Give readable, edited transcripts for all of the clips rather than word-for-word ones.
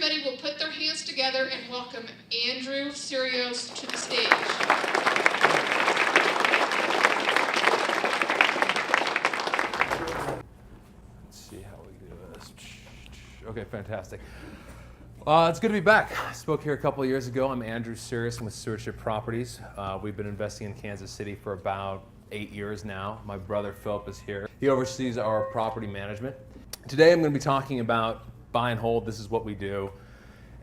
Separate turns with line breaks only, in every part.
everybody will put their hands together and welcome Andrew Syrios to the stage.
Let's see how we do this. Okay, fantastic. It's good to be back. I spoke here a couple of years ago. I'm Andrew Syrios with Stewardship Properties. We've been investing in Kansas City for about 8 years now. My brother Philip is here. He oversees our property management. Today I'm going to be talking about buy and hold. This is what we do.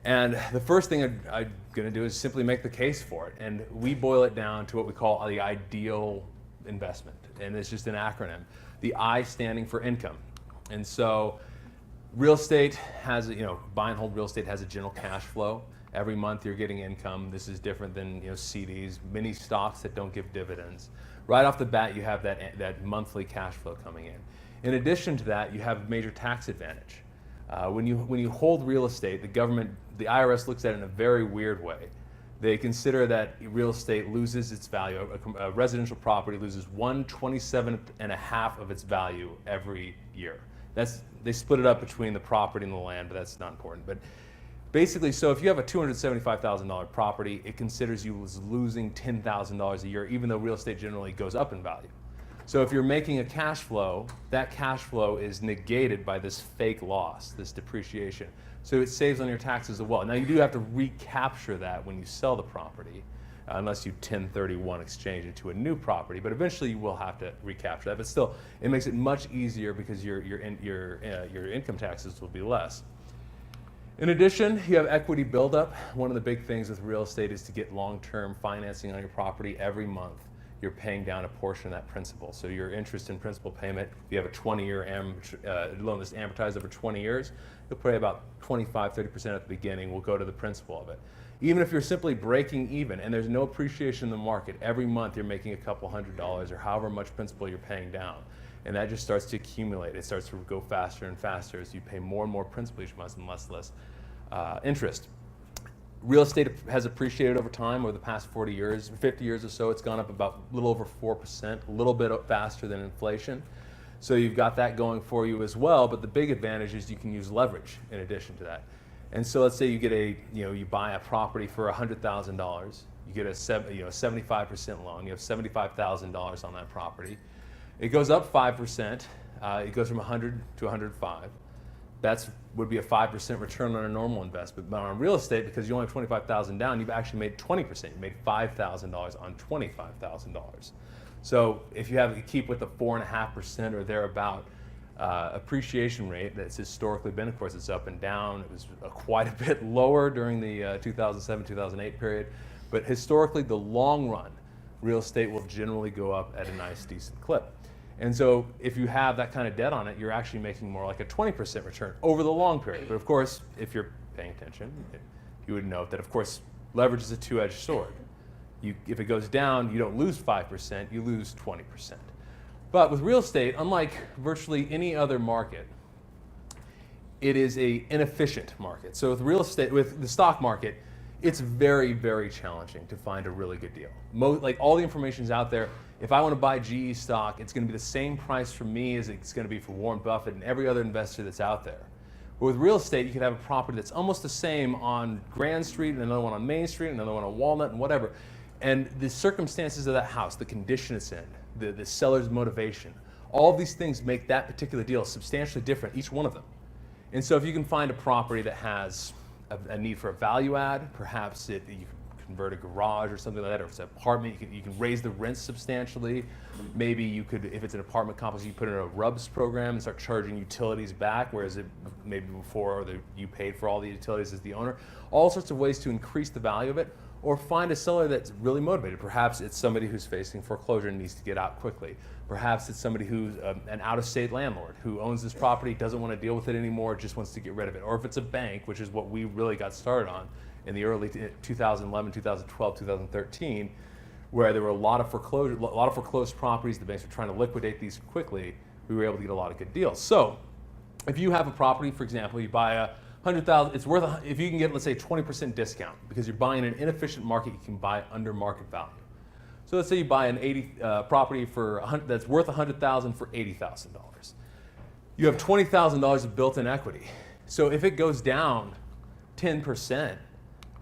And the first thing I'm going to do is simply make the case for it. And we boil it down to what we call the ideal investment. And it's just an acronym. The I standing for income. And so real estate has, buy and hold real estate has a general cash flow. Every month you're getting income. This is different than CDs, many stocks that don't give dividends. Right off the bat, you have that monthly cash flow coming in. In addition to that, you have a major tax advantage. When you hold real estate, the government, the IRS looks at it in a very weird way. They consider that real estate loses its value. A residential property loses 1/27.5 of its value every year. They split it up between the property and the land, but that's not important. But basically, so if you have a $275,000 property, it considers you as losing $10,000 a year, even though real estate generally goes up in value. So if you're making a cash flow, that cash flow is negated by this fake loss, this depreciation. So it saves on your taxes as well. Now you do have to recapture that when you sell the property, unless you 1031 exchange it to a new property, but eventually you will have to recapture that. But still, it makes it much easier because your income taxes will be less. In addition, you have equity buildup. One of the big things with real estate is to get long-term financing on your property. Every month you're paying down a portion of that principal. So your interest and principal payment, if you have a 20-year loan that's amortized over 20 years, you'll pay about 25-30% at the beginning will go to the principal of it. Even if you're simply breaking even and there's no appreciation in the market, every month you're making a couple $100s or however much principal you're paying down. And that just starts to accumulate. It starts to go faster and faster as you pay more and more principal each month and less interest. Real estate has appreciated over time over the past 40 years, 50 years or so. It's gone up about a little over 4%, a little bit faster than inflation. So you've got that going for you as well, but the big advantage is you can use leverage in addition to that. And so let's say you get you buy a property for $100,000, you get a 75% loan, you have $75,000 on that property. It goes up 5%, it goes from 100 to 105. That would be a 5% return on a normal investment. But on real estate, because you only have $25,000 down, you've actually made 20%. You made $5,000 on $25,000. So if you keep with the 4.5% or thereabout appreciation rate that's historically been, of course, it's up and down. It was quite a bit lower during the 2007-2008 period. But historically, the long run, real estate will generally go up at a nice, decent clip. And so if you have that kind of debt on it, you're actually making more like a 20% return over the long period. But of course, if you're paying attention, you would note that, of course, leverage is a two-edged sword. If it goes down, you don't lose 5%, you lose 20%. But with real estate, unlike virtually any other market, it is an inefficient market. So with real estate, with the stock market, it's very, very challenging to find a really good deal. Like all the information's out there. If I want to buy GE stock, it's going to be the same price for me as it's going to be for Warren Buffett and every other investor that's out there. But with real estate, you could have a property that's almost the same on Grand Street, and another one on Main Street, another one on Walnut, and whatever. And the circumstances of that house, the condition it's in, the seller's motivation, all of these things make that particular deal substantially different, each one of them. And so if you can find a property that has a need for a value add, perhaps you can convert a garage or something like that, or if it's an apartment, you can raise the rents substantially. Maybe you could, if it's an apartment complex, you put in a RUBS program and start charging utilities back, whereas maybe before you paid for all the utilities as the owner. All sorts of ways to increase the value of it, or find a seller that's really motivated. Perhaps it's somebody who's facing foreclosure and needs to get out quickly. Perhaps it's somebody who's an out-of-state landlord who owns this property, doesn't want to deal with it anymore, just wants to get rid of it. Or if it's a bank, which is what we really got started on in the early 2011, 2012, 2013, where there were a lot of foreclosed properties. The banks were trying to liquidate these quickly. We were able to get a lot of good deals. So if you have a property, for example, you buy a $100,000, it's worth, if you can get, let's say, 20% discount, because you're buying an inefficient market, you can buy under market value. So let's say you buy an property that's worth $100,000 for $80,000. You have $20,000 of built-in equity. So if it goes down 10%,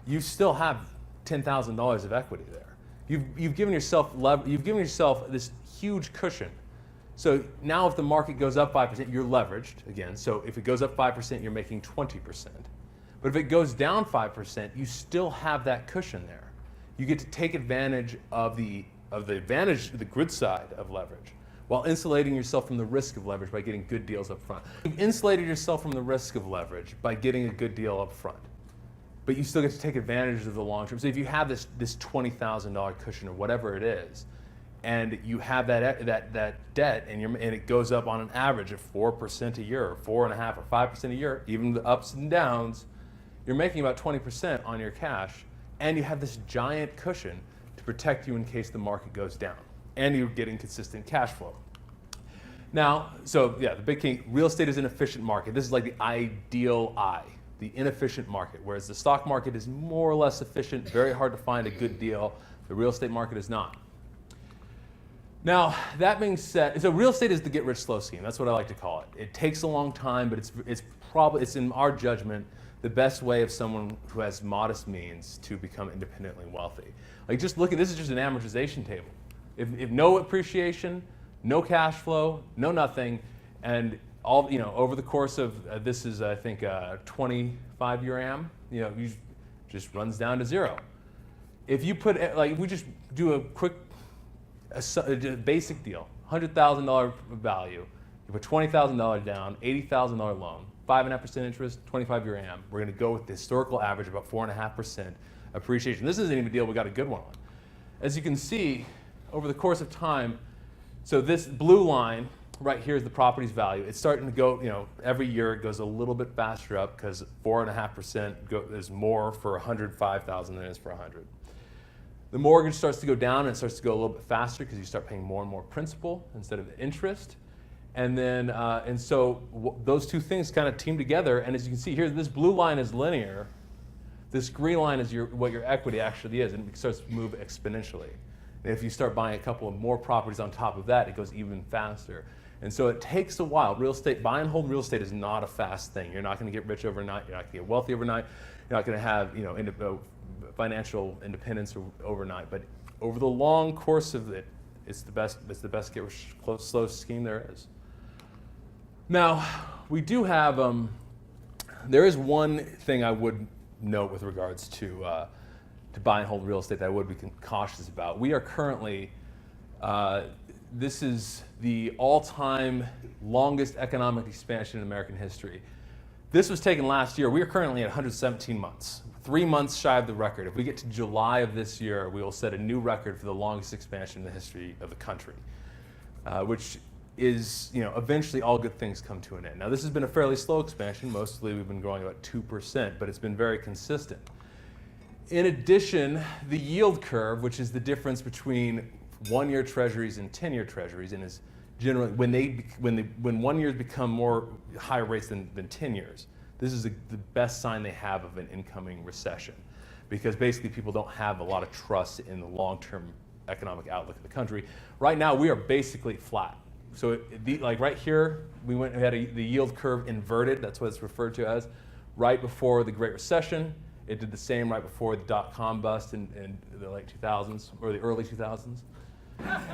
you still have $10,000 of equity there. You've given yourself this huge cushion. So now if the market goes up 5%, you're leveraged again. So if it goes up 5%, you're making 20%. But if it goes down 5%, you still have that cushion there. You get to take advantage of the good side of leverage, while insulating yourself from the risk of leverage by getting good deals up front. You've insulated yourself from the risk of leverage by getting a good deal up front, but you still get to take advantage of the long term. So if you have this $20,000 cushion or whatever it is, and you have that debt, and it goes up on an average of 4% a year, or 4.5% or 5% a year, even the ups and downs, you're making about 20% on your cash, and you have this giant cushion to protect you in case the market goes down, and you're getting consistent cash flow. Now, so yeah, the big key, real estate is an efficient market. This is like the ideal the inefficient market, whereas the stock market is more or less efficient, very hard to find a good deal. The real estate market is not. Now, that being said, so real estate is the get rich slow scheme. That's what I like to call it. It takes a long time, but it's in our judgment the best way of someone who has modest means to become independently wealthy. Like, just look at this, is just an amortization table. If no appreciation, no cash flow, no nothing, and all, over the course of this is, I think, a 25-year am, you just runs down to zero. If you put, if we just do a quick, a basic deal, $100,000 value, you put $20,000 down, $80,000 loan, 5.5% interest, 25-year am. We're going to go with the historical average, about 4.5% appreciation. This isn't even a deal we got a good one on. As you can see, over the course of time, so this blue line right here is the property's value. It's starting to go, every year it goes a little bit faster up because 4.5% is more for 105,000 than it is for 100. The mortgage starts to go down, and it starts to go a little bit faster because you start paying more and more principal instead of interest. And then, those two things kind of team together. And as you can see here, this blue line is linear. This green line is what your equity actually is, and it starts to move exponentially. And if you start buying a couple of more properties on top of that, it goes even faster. And so it takes a while. Buy and hold real estate is not a fast thing. You're not going to get rich overnight. You're not going to get wealthy overnight. You're not going to have, financial independence overnight. But over the long course of it, it's the best get rich slow scheme there is. Now, we do have, there is one thing I would note with regards to buy and hold real estate that I would be cautious about. We are currently, this is the all-time longest economic expansion in American history. This was taken last year. We are currently at 117 months, 3 months shy of the record. If we get to July of this year, we will set a new record for the longest expansion in the history of the country, which is, eventually all good things come to an end. Now, this has been a fairly slow expansion. Mostly we've been growing about 2%, but it's been very consistent. In addition, the yield curve, which is the difference between 1-year treasuries and 10-year treasuries, and is generally, when 1 years become more higher rates than 10 years, this is the best sign they have of an incoming recession, because basically people don't have a lot of trust in the long-term economic outlook of the country. Right now, we are basically flat. So like right here, we had the yield curve inverted. That's what it's referred to as. Right before the Great Recession, it did the same right before the dot-com bust in the late 2000s or the early 2000s.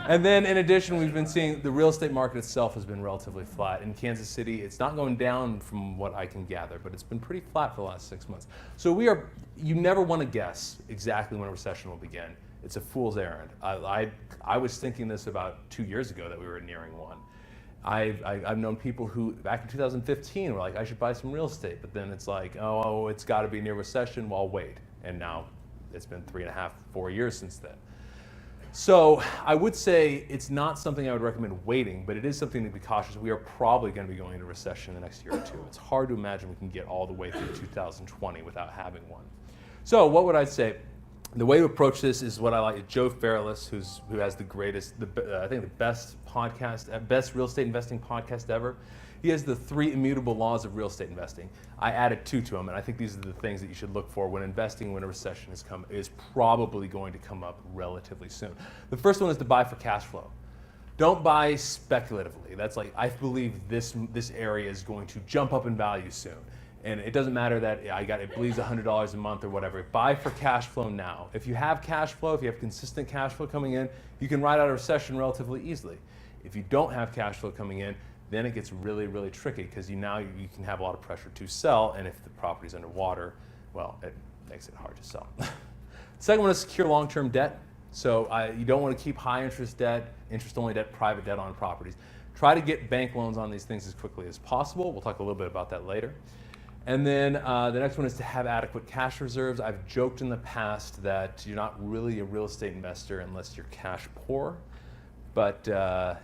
And then in addition, we've been seeing the real estate market itself has been relatively flat. In Kansas City, it's not going down from what I can gather, but it's been pretty flat for the last 6 months. So you never want to guess exactly when a recession will begin. It's a fool's errand. I was thinking this about 2 years ago that we were nearing one. I've known people who, back in 2015, were like, I should buy some real estate. But then it's like, oh, it's got to be near recession. Well, wait. And now it's been 3.5, 4 years since then. So I would say it's not something I would recommend waiting, but it is something to be cautious. We are probably going to be going into recession in the next year or two. It's hard to imagine we can get all the way through 2020 without having one. So what would I say? The way to approach this is what I like. Joe Fairless, who has the greatest, I think the best podcast, best real estate investing podcast ever. He has the 3 immutable laws of real estate investing. I added 2 to them, and I think these are the things that you should look for when investing when a recession is probably going to come up relatively soon. The first one is to buy for cash flow. Don't buy speculatively. That's like, I believe this area is going to jump up in value soon. And it doesn't matter that it bleeds $100 a month or whatever. Buy for cash flow now. If you have cash flow, if you have consistent cash flow coming in, you can ride out a recession relatively easily. If you don't have cash flow coming in, then it gets really, really tricky because you can have a lot of pressure to sell, and if the property's underwater, well, it makes it hard to sell. Second one is secure long-term debt. So you don't want to keep high interest debt, interest-only debt, private debt on properties. Try to get bank loans on these things as quickly as possible. We'll talk a little bit about that later. And then the next one is to have adequate cash reserves. I've joked in the past that you're not really a real estate investor unless you're cash poor, but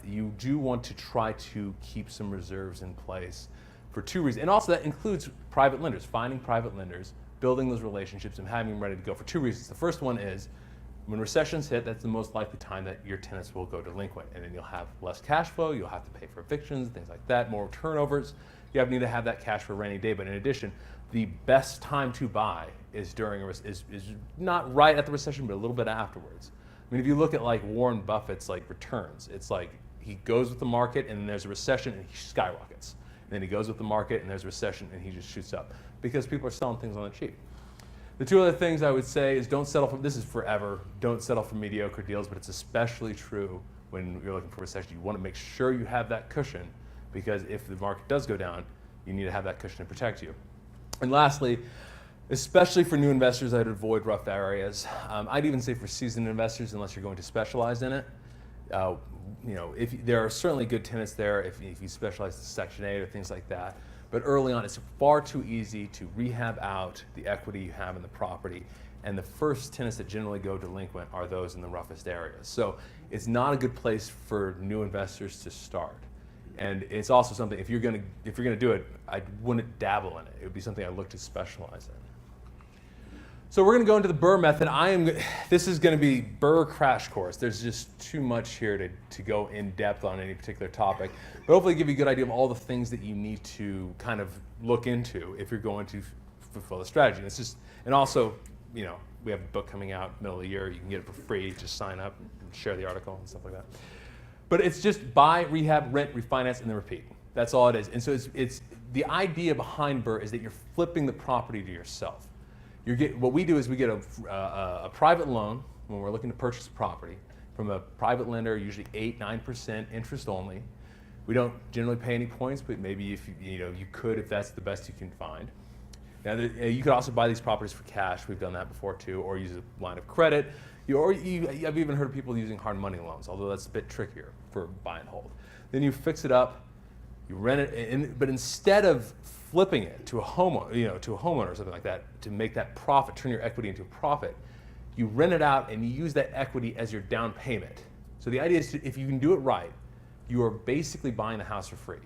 you do want to try to keep some reserves in place for two reasons. And also that includes private lenders, finding private lenders, building those relationships and having them ready to go for two reasons. The first one is when recessions hit, that's the most likely time that your tenants will go delinquent, and then you'll have less cash flow, you'll have to pay for evictions, things like that, more turnovers. You need to have that cash for a rainy day, but in addition, the best time to buy is is not right at the recession, but a little bit afterwards. I mean, if you look at like Warren Buffett's like returns, it's like he goes with the market and then there's a recession and he skyrockets. And then he goes with the market and there's a recession and he just shoots up because people are selling things on the cheap. The two other things I would say is don't settle for, this is forever, don't settle for mediocre deals, but it's especially true when you're looking for a recession. You want to make sure you have that cushion because if the market does go down, you need to have that cushion to protect you. And lastly, especially for new investors, I'd avoid rough areas. I'd even say for seasoned investors, unless you're going to specialize in it. If there are certainly good tenants there if you specialize in Section 8 or things like that. But early on, it's far too easy to rehab out the equity you have in the property. And the first tenants that generally go delinquent are those in the roughest areas. So it's not a good place for new investors to start. And it's also something, if you're gonna do it, I wouldn't dabble in it. It would be something I look to specialize in. So we're gonna go into the BRRRR method. This is gonna be BRRRR crash course. There's just too much here to go in depth on any particular topic, but hopefully give you a good idea of all the things that you need to kind of look into if you're going to fulfill the strategy. And also, we have a book coming out middle of the year. You can get it for free. Just sign up and share the article and stuff like that. But it's just buy, rehab, rent, refinance, and then repeat. That's all it is. And so it's the idea behind BRRRR is that you're flipping the property to yourself. What we do is we get a private loan when we're looking to purchase a property from a private lender, usually 8-9% interest only. We don't generally pay any points, but maybe if you could if that's the best you can find. Now you could also buy these properties for cash. We've done that before too, or use a line of credit. I've even heard of people using hard money loans, although that's a bit trickier for buy and hold. Then you fix it up, you rent it, but instead of flipping it to a homeowner or something like that to make that profit, turn your equity into a profit, you rent it out and you use that equity as your down payment. So the idea is if you can do it right, you are basically buying the house for free.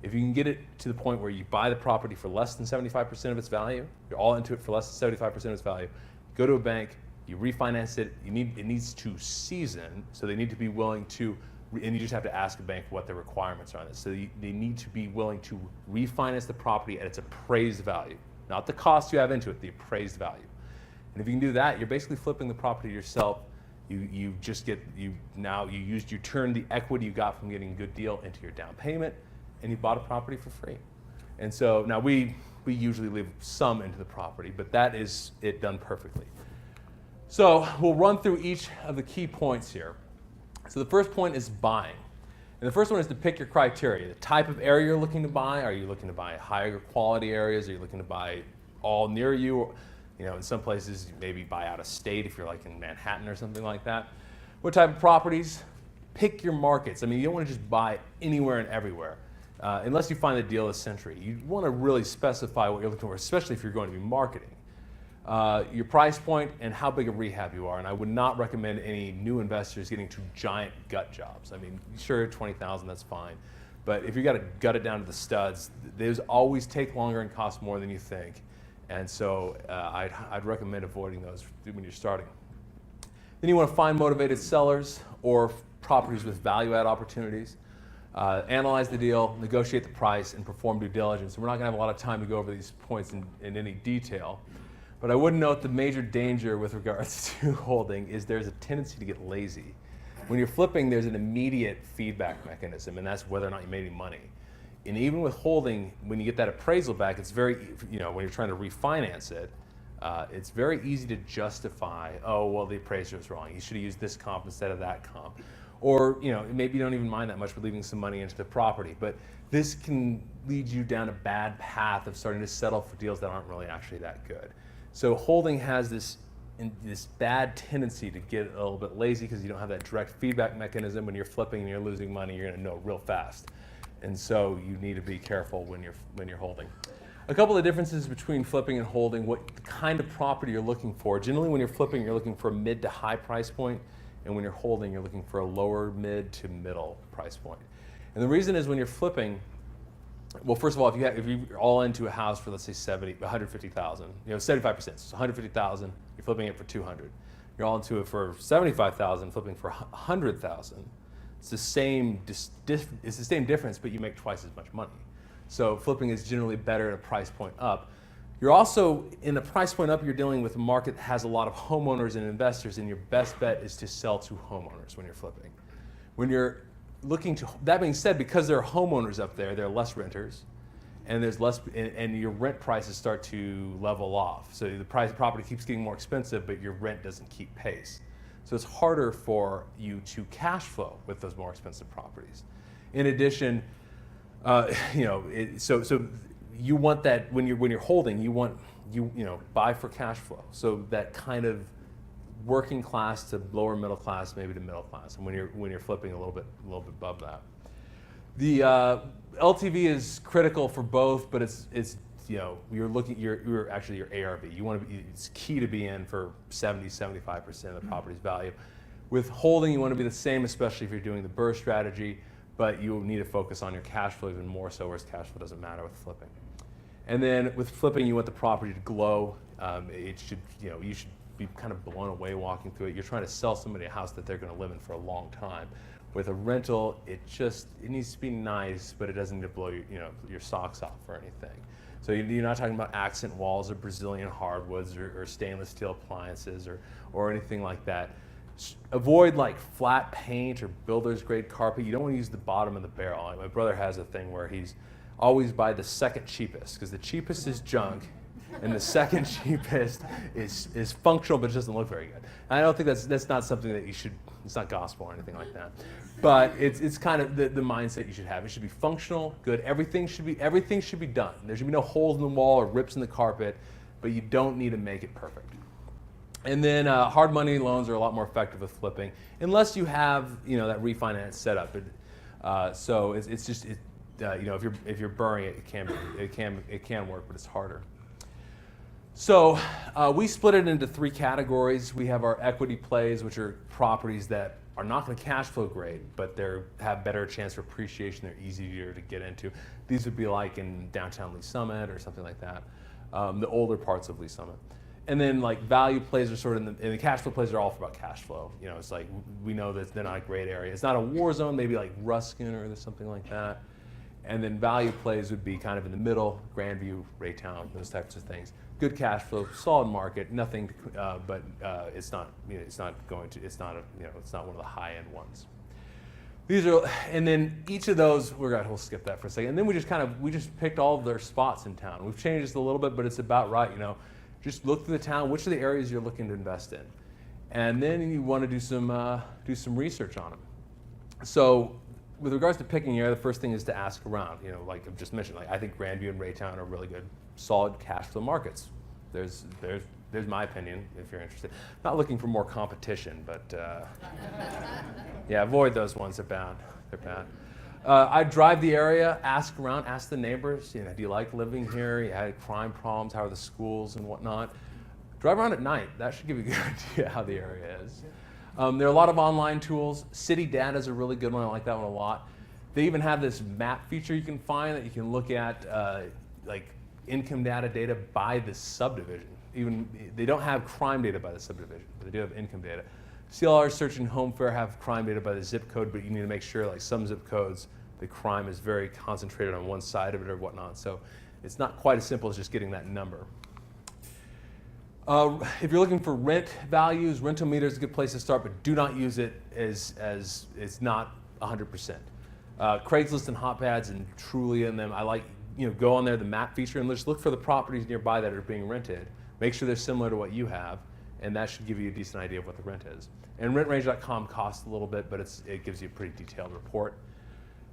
If you can get it to the point where you buy the property for less than 75% of its value, you're all into it for less than 75% of its value, go to a bank, you refinance it, it needs to season, so they need to be willing to, and you just have to ask a bank what the requirements are on this. So they need to be willing to refinance the property at its appraised value, not the cost you have into it, the appraised value. And if you can do that, you're basically flipping the property yourself. You turn the equity you got from getting a good deal into your down payment, and you bought a property for free. And so now we usually leave some into the property, but that is it done perfectly. So we'll run through each of the key points here. So the first point is buying. And the first one is to pick your criteria. The type of area you're looking to buy. Are you looking to buy higher quality areas? Are you looking to buy all near you? In some places, maybe buy out of state if you're like in Manhattan or something like that. What type of properties? Pick your markets. I mean, you don't want to just buy anywhere and everywhere. Unless you find the deal of the century. You want to really specify what you're looking for, especially if you're going to be marketing. Your price point and how big a rehab you are. And I would not recommend any new investors getting to giant gut jobs. I mean, sure, 20,000, that's fine. But if you got to gut it down to the studs, those always take longer and cost more than you think. And so I'd recommend avoiding those when you're starting. Then you want to find motivated sellers or properties with value-add opportunities. Analyze the deal, negotiate the price, and perform due diligence. And we're not going to have a lot of time to go over these points in any detail. But I would note the major danger with regards to holding is there's a tendency to get lazy. When you're flipping, there's an immediate feedback mechanism, and that's whether or not you made any money. And even with holding, when you get that appraisal back, it's very, when you're trying to refinance it, it's very easy to justify, oh, well, the appraiser was wrong. You should have used this comp instead of that comp. Or, maybe you don't even mind that much for leaving some money into the property. But this can lead you down a bad path of starting to settle for deals that aren't really actually that good. So holding has this bad tendency to get a little bit lazy because you don't have that direct feedback mechanism. When you're flipping and you're losing money, you're going to know real fast. And so you need to be careful when you're holding. A couple of differences between flipping and holding, what kind of property you're looking for. Generally, when you're flipping, you're looking for a mid to high price point, and when you're holding, you're looking for a lower mid to middle price point. And the reason is when you're flipping, well, first of all, if you're all into a house for, let's say, 150,000, 75%, so 150,000, you're flipping it for 200. You're all into it for 75,000, flipping for 100,000. It's the same difference, but you make twice as much money. So flipping is generally better at a price point up. You're also, in a price point up, you're dealing with a market that has a lot of homeowners and investors, and your best bet is to sell to homeowners when you're flipping. When you're looking to, that being said, because there are homeowners up there, there are less renters, and there's less, and your rent prices start to level off. So the price of property keeps getting more expensive, but your rent doesn't keep pace. So it's harder for you to cash flow with those more expensive properties. In addition, so you want that when you're holding, you buy for cash flow. So that kind of working class to lower middle class, maybe to middle class, and when you're flipping a little bit above that. The LTV is critical for both, but it's you're actually your ARV. It's key to be in for 70-75% of the property's value. With holding, you want to be the same, especially if you're doing the BRRRR strategy, but you need to focus on your cash flow even more so, whereas cash flow doesn't matter with flipping. And then with flipping, you want the property to glow. You should be kind of blown away walking through it. You're trying to sell somebody a house that they're going to live in for a long time. With a rental, it needs to be nice, but it doesn't need to blow your socks off or anything. So you're not talking about accent walls or Brazilian hardwoods or stainless steel appliances or anything like that. Avoid like flat paint or builder's grade carpet. You don't want to use the bottom of the barrel. My brother has a thing where he's always buy the second cheapest, because the cheapest is junk and the second cheapest is functional but it doesn't look very good. And I don't think that's not something that you should, it's not gospel or anything like that. But it's kind of the mindset you should have. It should be functional, good. Everything should be done. There should be no holes in the wall or rips in the carpet, but you don't need to make it perfect. And then hard money loans are a lot more effective with flipping, unless you have that refinance set up. So it's just if you're BRRRRing it, it can work, but it's harder. So we split it into three categories. We have our equity plays, which are properties that are not going to cash flow great, but they have better chance for appreciation. They're easier to get into. These would be like in downtown Lee Summit or something like that, the older parts of Lee Summit. And then like value plays are sort of and the cash flow plays are all about cash flow. It's like we know that they're not a great area. It's not a war zone, maybe like Ruskin or something like that. And then value plays would be kind of in the middle, Grandview, Raytown, those types of things. Good cash flow, solid market, nothing, but it's not one of the high-end ones. These are, and then each of those, we'll skip that for a second. And then we just picked all of their spots in town. We've changed this a little bit, but it's about right. Just look through the town. Which are the areas you're looking to invest in, and then you want to do some research on them. So, with regards to picking an area, the first thing is to ask around. Like I've just mentioned, like I think Grandview and Raytown are really good, solid cash flow markets. There's my opinion if you're interested. Not looking for more competition, but yeah, avoid those ones. They're bad. I drive the area, ask around, ask the neighbors. Do you like living here? You had crime problems? How are the schools and whatnot? Drive around at night. That should give you a good idea how the area is. There are a lot of online tools. City Data is a really good one. I like that one a lot. They even have this map feature you can find that you can look at like income data by the subdivision. Even they don't have crime data by the subdivision, but they do have income data. CLR Search and Home Fair have crime data by the zip code, but you need to make sure, like some zip codes, the crime is very concentrated on one side of it or whatnot. So it's not quite as simple as just getting that number. If you're looking for rent values, rental meter is a good place to start, but do not use it as it's not 100%. Craigslist and Hotpads and Trulia and them, I like, go on there, the map feature, and just look for the properties nearby that are being rented. Make sure they're similar to what you have, and that should give you a decent idea of what the rent is. And rentrange.com costs a little bit, but it gives you a pretty detailed report.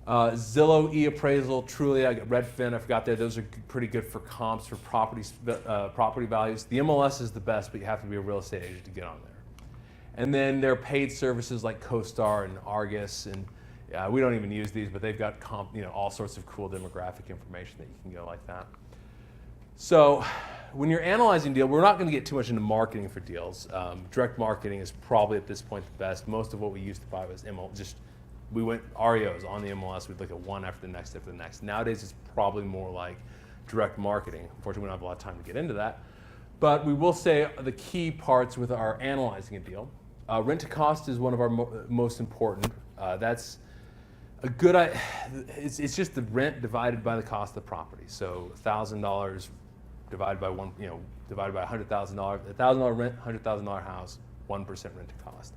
Zillow, eAppraisal, Trulia, I got Redfin, I forgot there. Those are pretty good for comps for property values. The MLS is the best, but you have to be a real estate agent to get on there. And then there are paid services like CoStar and Argus, and we don't even use these, but they've got all sorts of cool demographic information that you can go like that. So when you're analyzing deal, we're not going to get too much into marketing for deals. Direct marketing is probably at this point the best. Most of what we used to buy was we went REOs on the MLS. We'd look at one after the next after the next. Nowadays it's probably more like direct marketing. Unfortunately, we don't have a lot of time to get into that. But we will say the key parts with our analyzing a deal. Rent to cost is one of our most important. That's a good. It's just the rent divided by the cost of the property. So $1,000 divided by divided by $100,000. $1,000 rent, $100,000 house, 1% rent to cost.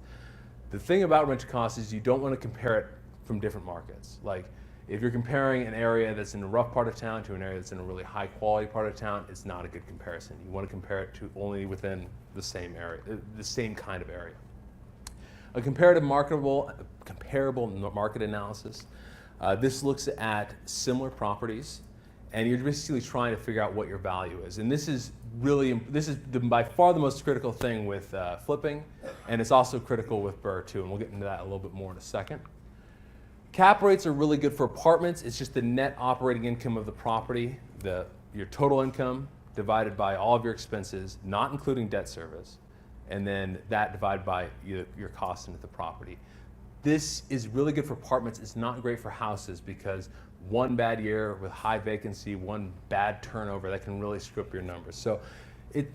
The thing about rent to cost is you don't want to compare it from different markets. Like if you're comparing an area that's in a rough part of town to an area that's in a really high quality part of town, it's not a good comparison. You want to compare it to only within the same area, the same kind of area. A comparable market analysis. This looks at similar properties, and you're basically trying to figure out what your value is. And this is by far the most critical thing with flipping, and it's also critical with BRRRR too, and we'll get into that a little bit more in a second. Cap rates are really good for apartments. It's just the net operating income of the property, your total income divided by all of your expenses, not including debt service, and then that divided by your cost into the property. This is really good for apartments. It's not great for houses because one bad year with high vacancy, one bad turnover, that can really screw up your numbers. So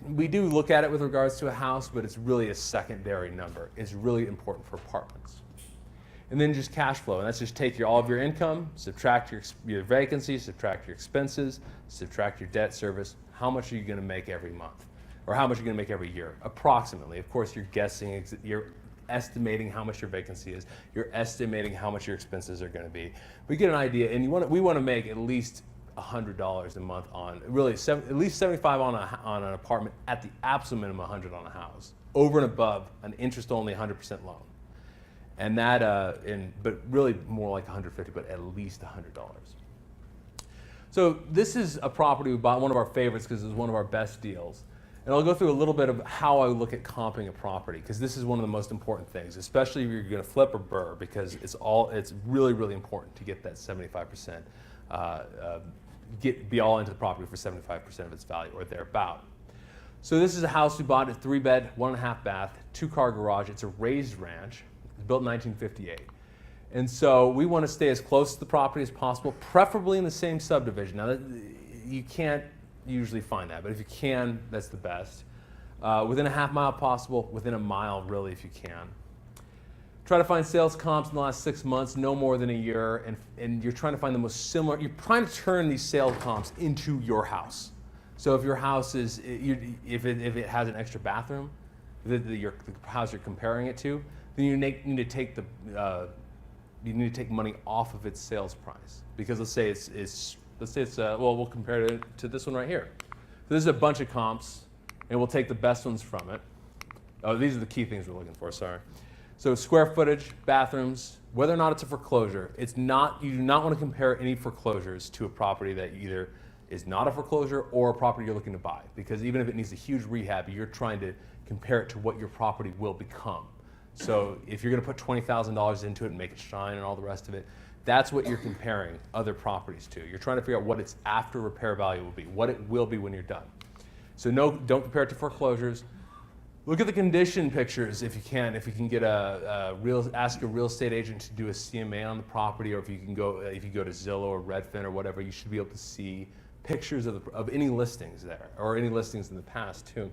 we do look at it with regards to a house, but it's really a secondary number. It's really important for apartments. And then just cash flow, and that's just take all of your income, subtract your vacancy, subtract your expenses, subtract your debt service. How much are you going to make every month? Or how much are you going to make every year? Approximately. Of course, you're guessing, you're estimating how much your vacancy is. You're estimating how much your expenses are going to be. We get an idea, and we want to make at least $100 a month on, really at least $75 on an apartment, at the absolute minimum $100 on a house. Over and above an interest-only 100% loan. And that, but really more like $150, but at least $100. So this is a property we bought, one of our favorites because it was one of our best deals. And I'll go through a little bit of how I look at comping a property, because this is one of the most important things, especially if you're going to flip or BRRRR, because it's really, really important to get that 75%, be all into the property for 75% of its value or thereabout. So this is a house we bought, a 3-bed, 1.5 bath, 2-car garage. It's a raised ranch. It's built in 1958. And so we want to stay as close to the property as possible, preferably in the same subdivision. Now, you can't usually find that, but if you can, that's the best. Within a half mile possible, within a mile really if you can. Try to find sales comps in the last 6 months, no more than a year, and you're trying to find the most similar, you're trying to turn these sales comps into your house. So if your house is, if it has an extra bathroom, the house you're comparing it to, then you need to take money off of its sales price. Because let's say we'll compare it to this one right here. So this is a bunch of comps, and we'll take the best ones from it. Oh, these are the key things we're looking for, sorry. So square footage, bathrooms, whether or not it's a foreclosure. You do not want to compare any foreclosures to a property that either is not a foreclosure or a property you're looking to buy. Because even if it needs a huge rehab, you're trying to compare it to what your property will become. So if you're going to put $20,000 into it and make it shine and all the rest of it, that's what you're comparing other properties to. You're trying to figure out what its after repair value will be, what it will be when you're done. So no, don't compare it to foreclosures. Look at the condition pictures if you can. If you can get ask a real estate agent to do a CMA on the property, or if you go to Zillow or Redfin or whatever, you should be able to see pictures of any listings there, or any listings in the past too.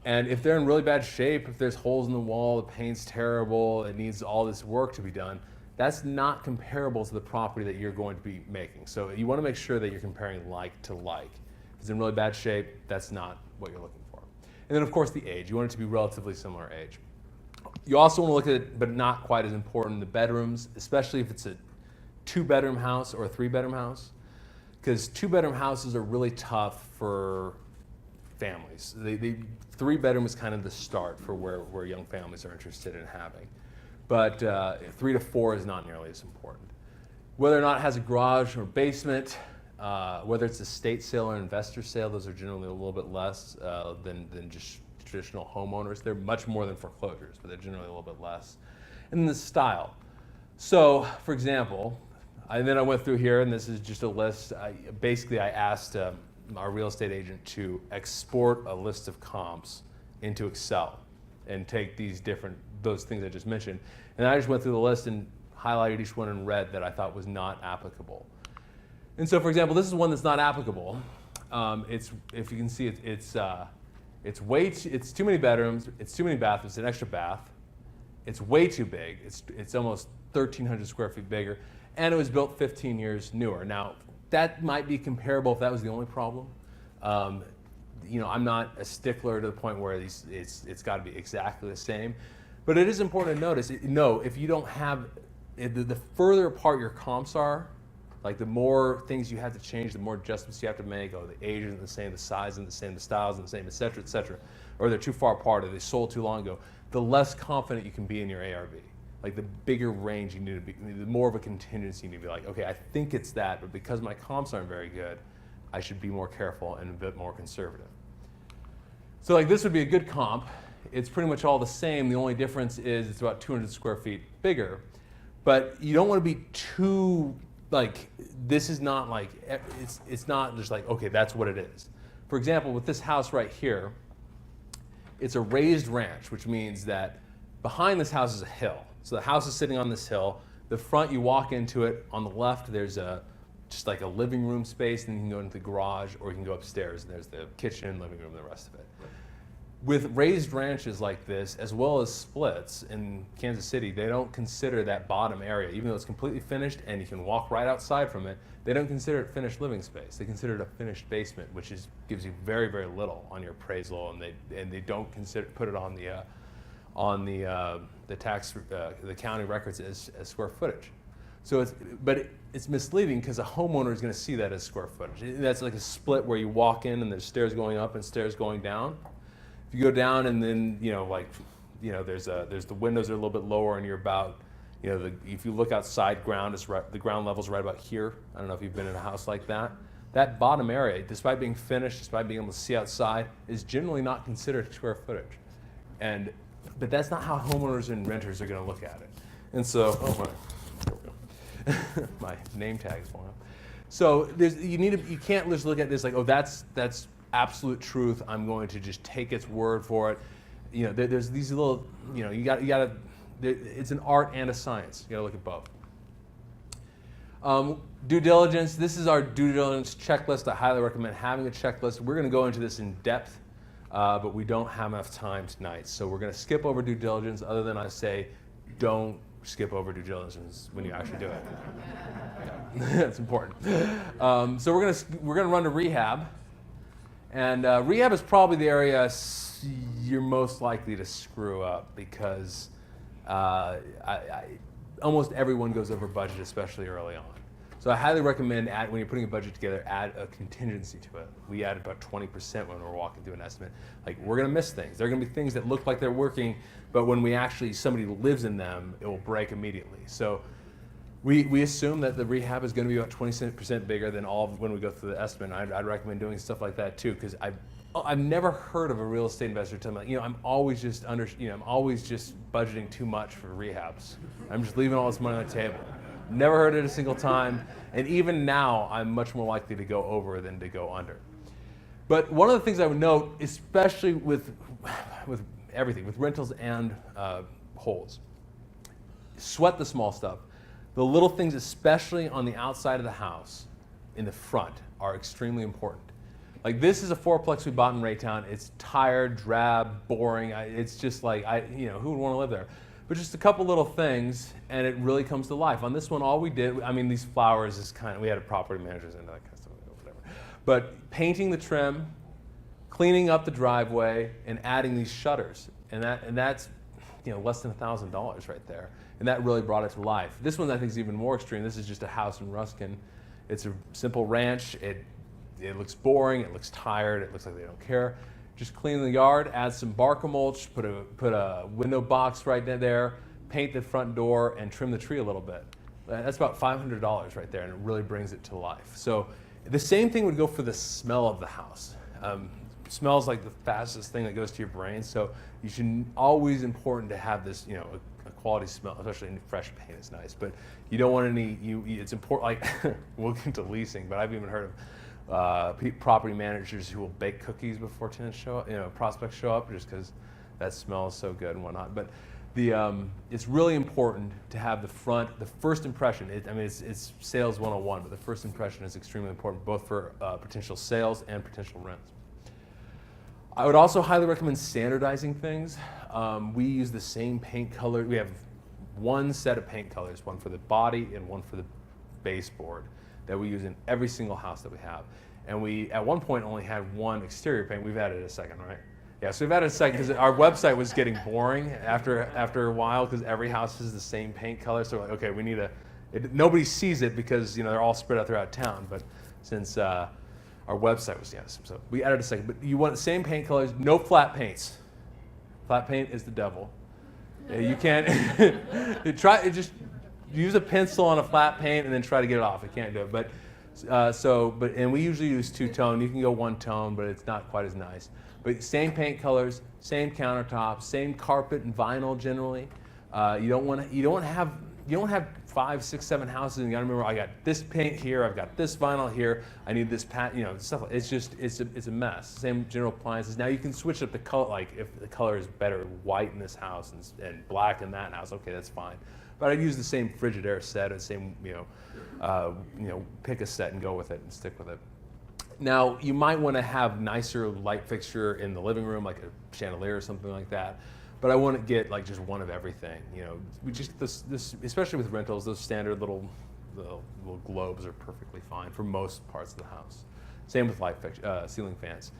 And if they're in really bad shape, if there's holes in the wall, the paint's terrible, it needs all this work to be done, that's not comparable to the property that you're going to be making. So you want to make sure that you're comparing like to like. If it's in really bad shape, that's not what you're looking for. And then of course the age. You want it to be relatively similar age. You also want to look at it, but not quite as important, the bedrooms, especially if it's a 2-bedroom house or a 3-bedroom house, because 2-bedroom houses are really tough for families. 3-bedroom is kind of the start for where young families are interested in having. But 3 to 4 is not nearly as important. Whether or not it has a garage or basement, whether it's a estate sale or investor sale, those are generally a little bit less than just traditional homeowners. They're much more than foreclosures, but they're generally a little bit less. And then the style. So, for example, then I went through here, and this is just a list. Basically, I asked our real estate agent to export a list of comps into Excel and take those things I just mentioned. And I just went through the list and highlighted each one in red that I thought was not applicable. And so, for example, this is one that's not applicable. If you can see, it's too many bedrooms, it's too many bathrooms, an extra bath. It's way too big. It's almost 1,300 square feet bigger, and it was built 15 years newer. Now, that might be comparable if that was the only problem. I'm not a stickler to the point where it's got to be exactly the same, but it is important to notice. If you don't have the further apart your comps are, like the more things you have to change, the more adjustments you have to make. Oh, the age isn't the same, the size isn't the same, the styles isn't the same, et cetera, or they're too far apart, or they sold too long ago. The less confident you can be in your ARV. Like the bigger range you need to be, the more of a contingency you need to be like, okay, I think it's that, but because my comps aren't very good, I should be more careful and a bit more conservative. So like this would be a good comp. It's pretty much all the same. The only difference is it's about 200 square feet bigger, but you don't want to be too, like, this is not like, it's not just like, okay, that's what it is. For example, with this house right here, it's a raised ranch, which means that behind this house is a hill. So the house is sitting on this hill. The front, you walk into it. On the left, there's just like a living room space, and you can go into the garage, or you can go upstairs, and there's the kitchen, living room, the rest of it. With raised ranches like this, as well as splits in Kansas City, they don't consider that bottom area, even though it's completely finished and you can walk right outside from it, they don't consider it finished living space. They consider it a finished basement, which gives you very, very little on your appraisal, and they don't put it on the county records as square footage. So it's misleading because a homeowner is going to see that as square footage. That's like a split where you walk in and there's stairs going up and stairs going down. If you go down and then there's the windows are a little bit lower and you're about, if you look outside, the ground level's right about here. I don't know if you've been in a house like that. That bottom area, despite being finished, despite being able to see outside, is generally not considered square footage. But that's not how homeowners and renters are going to look at it. And so, there we go. My name tag is going up. So you can't just look at this like, oh, that's absolute truth. I'm going to just take its word for it. There's these little, it's an art and a science. You got to look at both. Due diligence. This is our due diligence checklist. I highly recommend having a checklist. We're going to go into this in depth. But we don't have enough time tonight. So we're going to skip over due diligence, other than I say, don't skip over due diligence when you actually do it. That's important. So we're going to run to rehab. And rehab is probably the area you're most likely to screw up because almost everyone goes over budget, especially early on. So I highly recommend, when you're putting a budget together, add a contingency to it. We added about 20% when we're walking through an estimate. Like, we're going to miss things. There are going to be things that look like they're working, but when somebody lives in them, it will break immediately. So we assume that the rehab is going to be about 20% bigger than when we go through the estimate. I'd recommend doing stuff like that too, because I've never heard of a real estate investor telling me, I'm always just budgeting too much for rehabs. I'm just leaving all this money on the table. Never heard it a single time, and even now, I'm much more likely to go over than to go under. But one of the things I would note, especially with everything, with rentals and holds, sweat the small stuff. The little things, especially on the outside of the house, in the front, are extremely important. Like, this is a fourplex we bought in Raytown. It's tired, drab, boring. It's just like, who would want to live there? But just a couple little things, and it really comes to life. On this one, all we did, these flowers is we had a property managers into that kind of stuff, whatever. But painting the trim, cleaning up the driveway, and adding these shutters. And that's less than $1,000 right there. And that really brought it to life. This one I think is even more extreme. This is just a house in Ruskin. It's a simple ranch. It looks boring, it looks tired, it looks like they don't care. Just clean the yard, add some bark mulch, put a window box right there, paint the front door, and trim the tree a little bit. That's about $500 right there, and it really brings it to life. So the same thing would go for the smell of the house. Smells like the fastest thing that goes to your brain, so you should always important to have this, a quality smell, especially in fresh paint is nice, but you don't want any, it's important, like, we'll get into leasing, but I've even heard of property managers who will bake cookies before tenants show up, prospects show up, just because that smells so good and whatnot. But it's really important to have the first impression. It's sales 101, but the first impression is extremely important, both for potential sales and potential rents. I would also highly recommend standardizing things. We use the same paint color. We have one set of paint colors, one for the body and one for the baseboard, that we use in every single house that we have. And we, at one point, only had one exterior paint. We've added a second, right? Yeah, so we've added a second because our website was getting boring after a while because every house is the same paint color. So we're like, okay, we need nobody sees it because they're all spread out throughout town. But since our website was, so we added a second. But you want the same paint colors, no flat paints. Flat paint is the devil. You can't just use a pencil on a flat paint and then try to get it off. It can't do it. And we usually use two-tone. You can go one-tone, but it's not quite as nice. But same paint colors, same countertops, same carpet and vinyl generally. You don't have 5, 6, 7 houses, and you gotta remember, I got this paint here, I've got this vinyl here, I need this stuff. It's a mess. Same general appliances. Now you can switch up the color, like if the color is better white in this house and black in that house, okay, that's fine. But I'd use the same Frigidaire set, or the same, pick a set and go with it and stick with it. Now, you might want to have nicer light fixture in the living room, like a chandelier or something like that. But I wouldn't get like just one of everything. We just this especially with rentals, those standard little globes are perfectly fine for most parts of the house. Same with ceiling fans.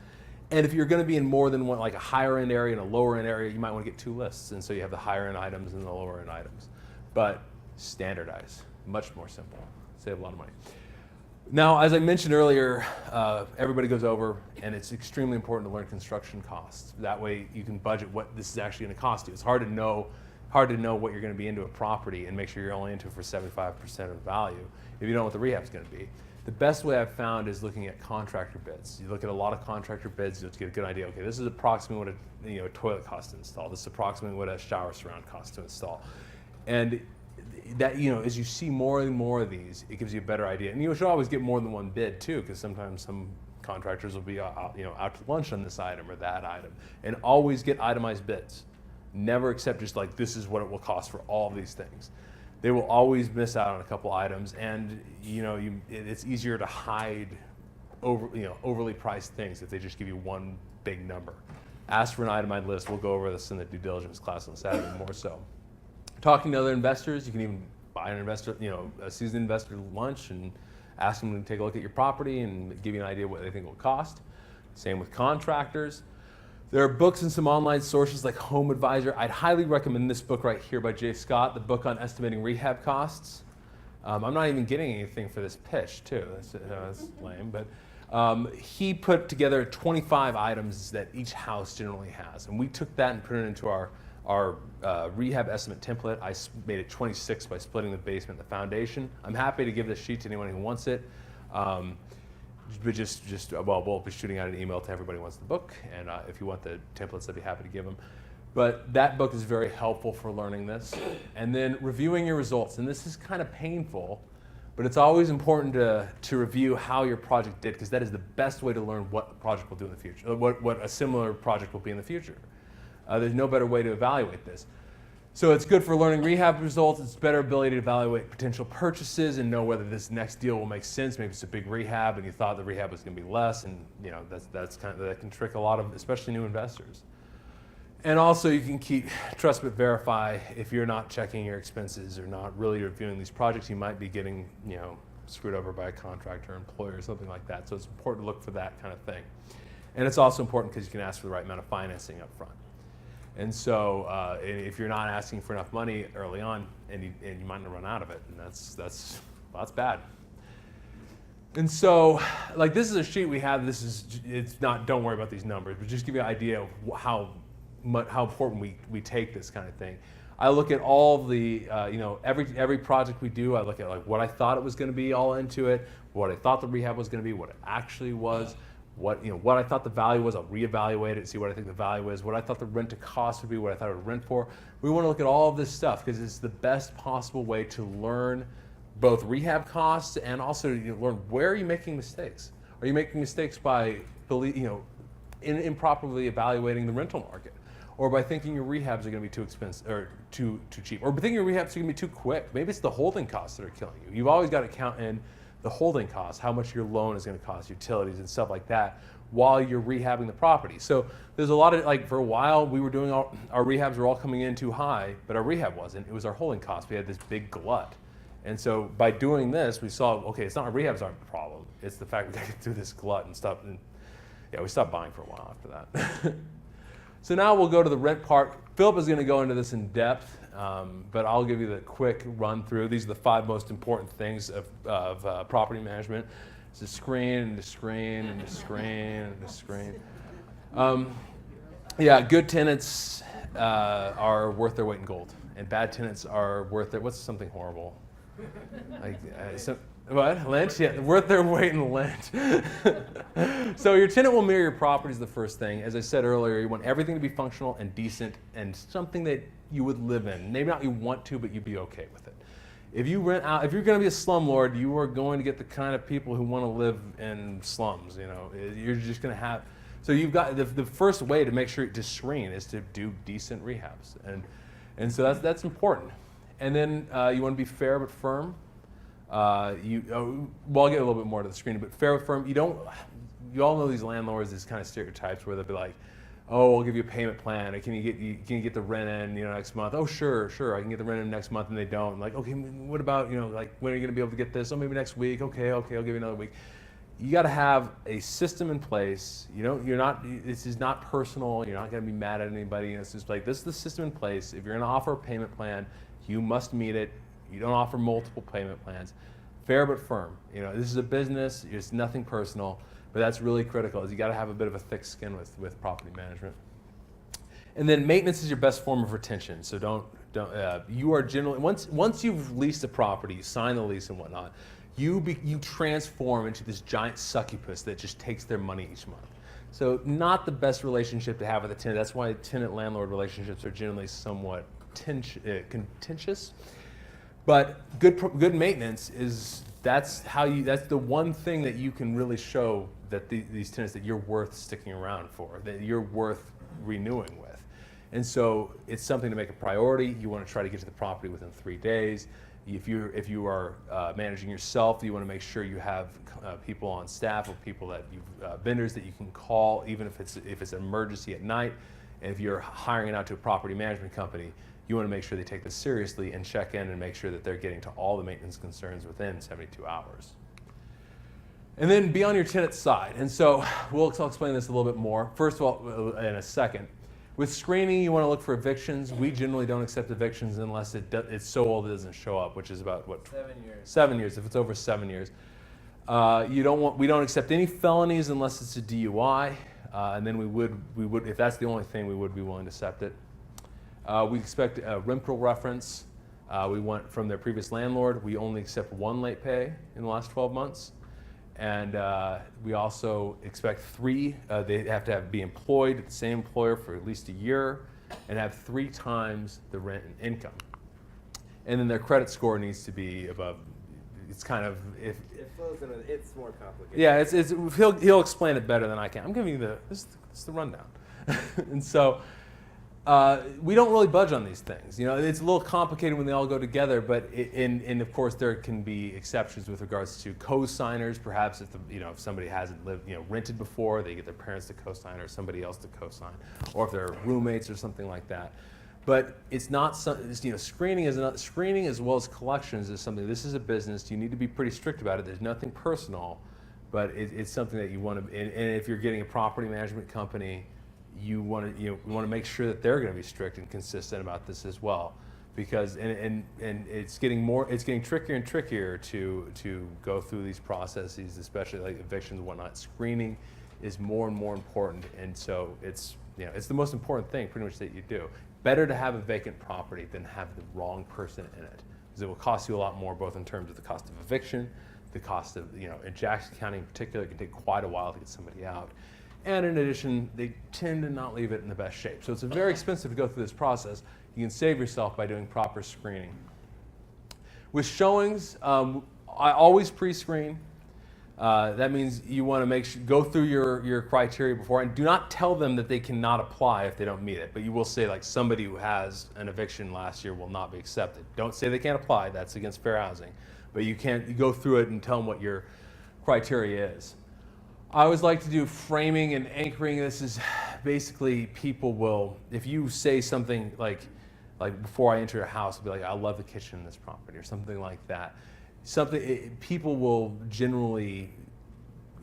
And if you're going to be in more than one, like a higher end area and a lower end area, you might want to get 2 lists, and so you have the higher end items and the lower end items. But standardize, much more simple, save a lot of money. Now, as I mentioned earlier, everybody goes over, and it's extremely important to learn construction costs. That way you can budget what this is actually going to cost you. It's hard to know what you're going to be into a property and make sure you're only into it for 75% of value if you don't know what the rehab's going to be. The best way I've found is looking at contractor bids. You look at a lot of contractor bids, you'll get a good idea. Okay, this is approximately what a toilet costs to install. This is approximately what a shower surround costs to install. And that, as you see more and more of these, it gives you a better idea. And you should always get more than one bid too, because sometimes some contractors will be out to lunch on this item or that item. And always get itemized bids. Never accept just like this is what it will cost for all of these things. They will always miss out on a couple items, and it's easier to hide overly priced things if they just give you one big number. Ask for an itemized list. We'll go over this in the due diligence class on Saturday more so. Talking to other investors, you can even buy a seasoned investor lunch and ask them to take a look at your property and give you an idea what they think it will cost. Same with contractors. There are books and some online sources like Home Advisor. I'd highly recommend this book right here by Jay Scott, the book on estimating rehab costs. I'm not even getting anything for this pitch too. That's lame, but he put together 25 items that each house generally has, and we took that and put it into our rehab estimate template. I made it 26 by splitting the basement and the foundation. I'm happy to give this sheet to anyone who wants it. But we'll be shooting out an email to everybody who wants the book, and if you want the templates, I'd be happy to give them. But that book is very helpful for learning this. And then reviewing your results, and this is kind of painful, but it's always important to review how your project did, because that is the best way to learn what the project will do in the future, what a similar project will be in the future. There's no better way to evaluate this. So it's good for learning rehab results. It's better ability to evaluate potential purchases and know whether this next deal will make sense. Maybe it's a big rehab and you thought the rehab was going to be less, and that can trick a lot of, especially new investors. And also you can keep trust but verify. If you're not checking your expenses or not really reviewing these projects, you might be getting screwed over by a contractor or employer or something like that. So it's important to look for that kind of thing. And it's also important because you can ask for the right amount of financing up front. And so if you're not asking for enough money early on, and you might not run out of it, and that's bad. And so, like, this is a sheet we have. It's not. Don't worry about these numbers, but just give you an idea of how important we take this kind of thing. I look at all the every project we do. I look at like what I thought it was going to be all into it, what I thought the rehab was going to be, what it actually was, what I thought the value was. I'll reevaluate it, see what I think the value is, what I thought the rent to cost would be, what I thought it would rent for. We want to look at all of this stuff because it's the best possible way to learn both rehab costs and also learn where are you making mistakes. Are you making mistakes by improperly evaluating the rental market, or by thinking your rehabs are going to be too expensive or too cheap, or by thinking your rehabs are going to be too quick? Maybe it's the holding costs that are killing you. You've always got to count in the holding costs, how much your loan is going to cost, utilities and stuff like that, while you're rehabbing the property. So there's a lot of, like, for a while we were doing our rehabs were all coming in too high, but our rehab wasn't. It was our holding costs. We had this big glut. And so by doing this, we saw, okay, it's not our rehabs aren't the problem. It's the fact we got to get through this glut and stuff. And yeah, we stopped buying for a while after that. So now we'll go to the rent part. Philip is going to go into this in depth, but I'll give you the quick run through. These are the 5 most important things of property management. It's the screen and the screen and the screen and the screen. Yeah, good tenants are worth their weight in gold, and bad tenants are worth it. What's something horrible? Like, what? Lint? Yeah, worth their weight in lint. So your tenant will mirror your property is the first thing. As I said earlier, you want everything to be functional and decent and something that you would live in. Maybe not you want to, but you'd be okay with it. If you rent out, if you're going to be a slumlord, you are going to get the kind of people who want to live in slums. You're just going to have. So you've got the first way to make sure to screen is to do decent rehabs, and so that's important. And then you want to be fair but firm. Well, I'll get a little bit more to the screen, but fair but firm. You all know these landlords, these kind of stereotypes where they'll be like, oh, I'll give you a payment plan. Or can you get the rent in next month? Oh, sure, I can get the rent in next month, and they don't. I'm like, okay, what about like when are you going to be able to get this? Oh, maybe next week. Okay, I'll give you another week. You got to have a system in place. This is not personal. You're not going to be mad at anybody. It's just like, this is the system in place. If you're going to offer a payment plan, you must meet it. You don't offer multiple payment plans. Fair but firm. This is a business. It's nothing personal, but that's really critical. Is you got to have a bit of a thick skin with property management. And then maintenance is your best form of retention. So don't. You are generally once you've leased a property, you sign the lease and whatnot, you transform into this giant succubus that just takes their money each month. So not the best relationship to have with a tenant. That's why tenant-landlord relationships are generally somewhat contentious. But good maintenance that's the one thing that you can really show that these tenants that you're worth sticking around for, that you're worth renewing with. And so it's something to make a priority. You want to try to get to the property within 3 days. If you are managing yourself, you want to make sure you have people on staff or people that vendors that you can call, even if it's an emergency at night. And if you're hiring it out to a property management company, you want to make sure they take this seriously and check in and make sure that they're getting to all the maintenance concerns within 72 hours. And then be on your tenant's side. And so I'll explain this a little bit more. First of all, in a second, with screening, you want to look for evictions. We generally don't accept evictions unless it's so old it doesn't show up, which is about
7 years.
7 years. If it's over 7 years, we don't accept any felonies unless it's a DUI, and then we would if that's the only thing, we would be willing to accept it. We expect a rental reference. We want from their previous landlord. We only accept 1 late pay in the last 12 months. And we also expect 3, they have to be employed at the same employer for at least a year and have 3 times the rent and income. And then their credit score needs to be above, it's kind of, if...
It flows in it's more complicated.
Yeah, he'll explain it better than I can. I'm giving you this is the rundown. And so, we don't really budge on these things. It's a little complicated when they all go together, but and of course there can be exceptions with regards to co-signers. Perhaps if somebody hasn't rented before, they get their parents to co-sign or somebody else to co-sign, or if they're roommates or something like that. But it's not screening as well as collections is something. This is a business. You need to be pretty strict about it. There's nothing personal, but it's something that you want to. And if you're getting a property management company, we want to make sure that they're going to be strict and consistent about this as well, because and it's getting trickier and trickier to go through these processes, especially like evictions and whatnot. Screening is more and more important, and so it's the most important thing pretty much that you do. Better to have a vacant property than have the wrong person in it, because it will cost you a lot more, both in terms of the cost of eviction, the cost of, in Jackson County in particular, it can take quite a while to get somebody out. And in addition, they tend to not leave it in the best shape. So it's very expensive to go through this process. You can save yourself by doing proper screening. With showings, I always pre-screen. That means you want to go through your criteria before, and do not tell them that they cannot apply if they don't meet it. But you will say, like, somebody who has an eviction last year will not be accepted. Don't say they can't apply. That's against fair housing. But you go through it and tell them what your criteria is. I always like to do framing and anchoring. This is basically, people will, if you say something like before I enter a house, I'll be like, I love the kitchen in this property, or something like that. People will generally,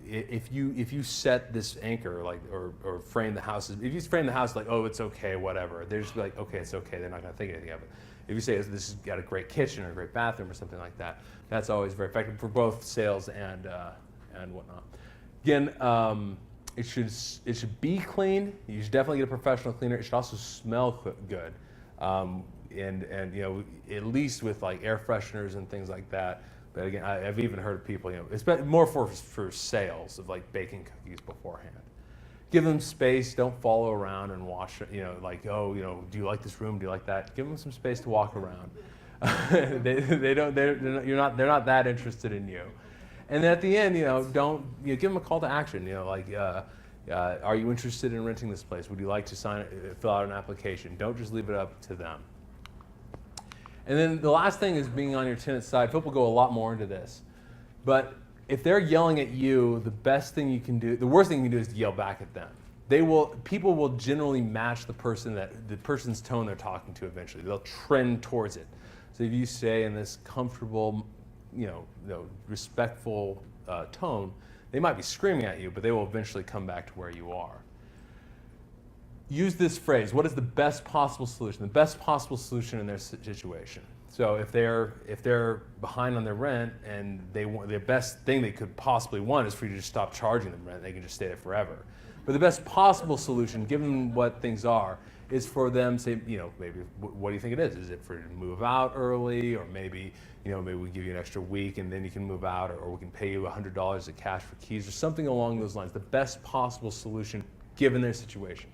if you set this anchor, like, or frame the house, if you frame the house like, oh, it's okay, whatever, they're just like, okay, it's okay, they're not going to think anything of it. If you say this has got a great kitchen or a great bathroom or something like that, that's always very effective for both sales and whatnot. Again, it should be clean. You should definitely get a professional cleaner. It should also smell good, and at least with like air fresheners and things like that. But again, I've even heard of people, it's more for sales of like baking cookies beforehand. Give them space. Don't follow around and watch. Like, oh, do you like this room? Do you like that? Give them some space to walk around. They're not that interested in you. And then at the end, give them a call to action. Are you interested in renting this place? Would you like to fill out an application? Don't just leave it up to them. And then the last thing is being on your tenant's side. Philip will go a lot more into this, but if they're yelling at you, the worst thing you can do is to yell back at them. People will generally match the person's tone they're talking to eventually. They'll trend towards it. So if you say in this comfortable, respectful tone, they might be screaming at you, but they will eventually come back to where you are. Use this phrase: what is the best possible solution? The best possible solution in their situation. So if they're behind on their rent and the best thing they could possibly want is for you to just stop charging them rent, they can just stay there forever. But the best possible solution, given what things are, is for them to say, maybe, what do you think it is? Is it for you to move out early, or maybe we give you an extra week and then you can move out, or we can pay you $100 of cash for keys, or something along those lines. The best possible solution given their situation.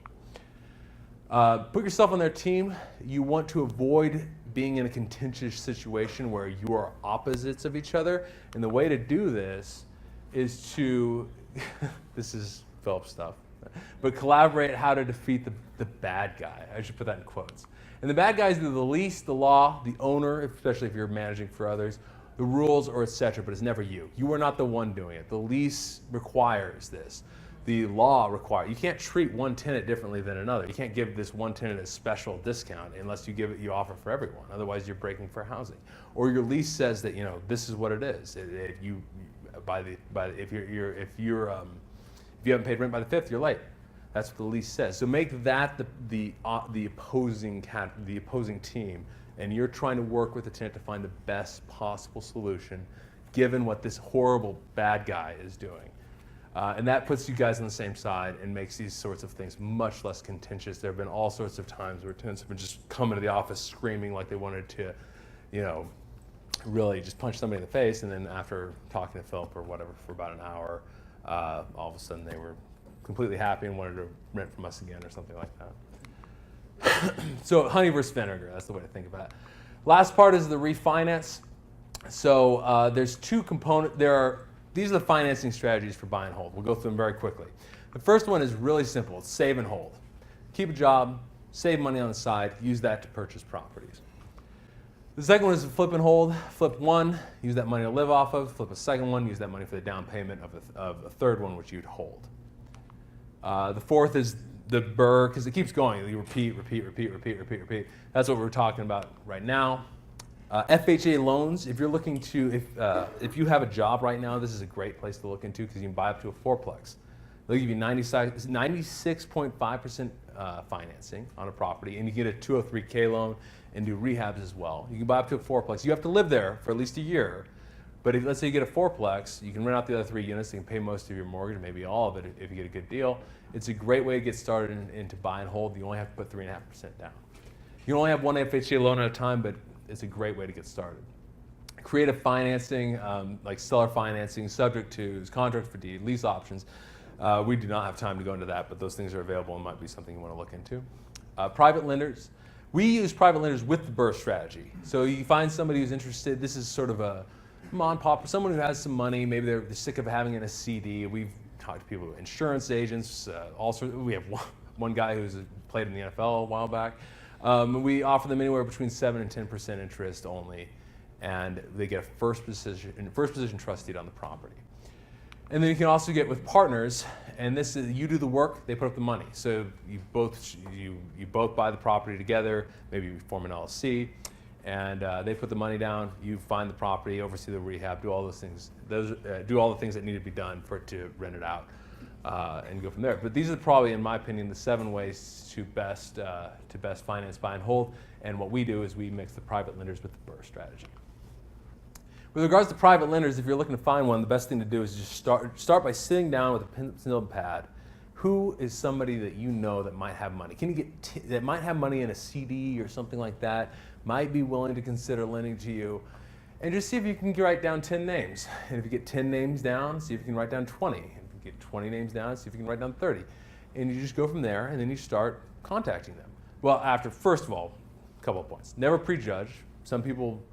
Put yourself on their team. You want to avoid being in a contentious situation where you are opposites of each other. And the way to do this is to, this is Philip stuff, but collaborate how to defeat the bad guy. I should put that in quotes. And the bad guy is either the lease, the law, the owner, especially if you're managing for others, the rules, or etc., but it's never you. You are not the one doing it. The lease requires this. The law requires, you can't treat one tenant differently than another. You can't give this one tenant a special discount unless you offer for everyone. Otherwise, you're breaking fair housing. Or your lease says that this is what it is. If you haven't paid rent by the 5th, you're late. That's what the lease says. So make that the opposing team, and you're trying to work with the tenant to find the best possible solution, given what this horrible bad guy is doing. And that puts you guys on the same side and makes these sorts of things much less contentious. There have been all sorts of times where tenants have been just coming to the office screaming like they wanted to, really just punch somebody in the face, and then after talking to Philip or whatever for about an hour, all of a sudden they were completely happy and wanted to rent from us again or something like that. So honey versus vinegar, that's the way to think about it. Last part is the refinance. So there's two components. These are the financing strategies for buy and hold. We'll go through them very quickly. The first one is really simple. It's save and hold. Keep a job, save money on the side, use that to purchase properties. The second one is flip and hold. Flip one, use that money to live off of. Flip a second one, use that money for the down payment of a third one, which you'd hold. The fourth is the BRRRR, because it keeps going. You repeat. That's what we're talking about right now. FHA loans, if you're looking to, if you have a job right now, this is a great place to look into, because you can buy up to a fourplex. They'll give you 96.5% financing on a property, and you get a 203K loan and do rehabs as well. You can buy up to a fourplex. You have to live there for at least a year. But if, let's say you get a fourplex, you can rent out the other 3 units, you can pay most of your mortgage, maybe all of it if you get a good deal. It's a great way to get started into buy and hold. You only have to put 3.5% down. You only have one FHA loan at a time, but it's a great way to get started. Creative financing, like seller financing, subject to contract for deed, lease options. We do not have time to go into that, but those things are available and might be something you want to look into. Private lenders. We use private lenders with the BRRRR strategy. So you find somebody who's interested. This is sort of a mom and pop, someone who has some money. Maybe they're sick of having it in a CD. We've talked to people, insurance agents, all sorts. We have one guy who's played in the NFL a while back. We offer them anywhere between 7 and 10% interest only, and they get a first position trust deed on the property. And then you can also get with partners, and this is, you do the work, they put up the money. So you both buy the property together, maybe you form an LLC, and they put the money down, you find the property, oversee the rehab, do all those things, do all the things that need to be done for it to rent it out, and go from there. But these are probably, in my opinion, the 7 ways to best finance, buy and hold. And what we do is we mix the private lenders with the BRRRR strategy. With regards to private lenders, if you're looking to find one, the best thing to do is just start by sitting down with a pencil and pad. Who is somebody that you know that might have money? Can you get that might have money in a CD or something like that? Might be willing to consider lending to you, and just see if you can write down 10 names. And if you get 10 names down, see if you can write down 20. And if you get 20 names down, see if you can write down 30. And you just go from there, and then you start contacting them. Well, first of all, a couple of points. Never prejudge. A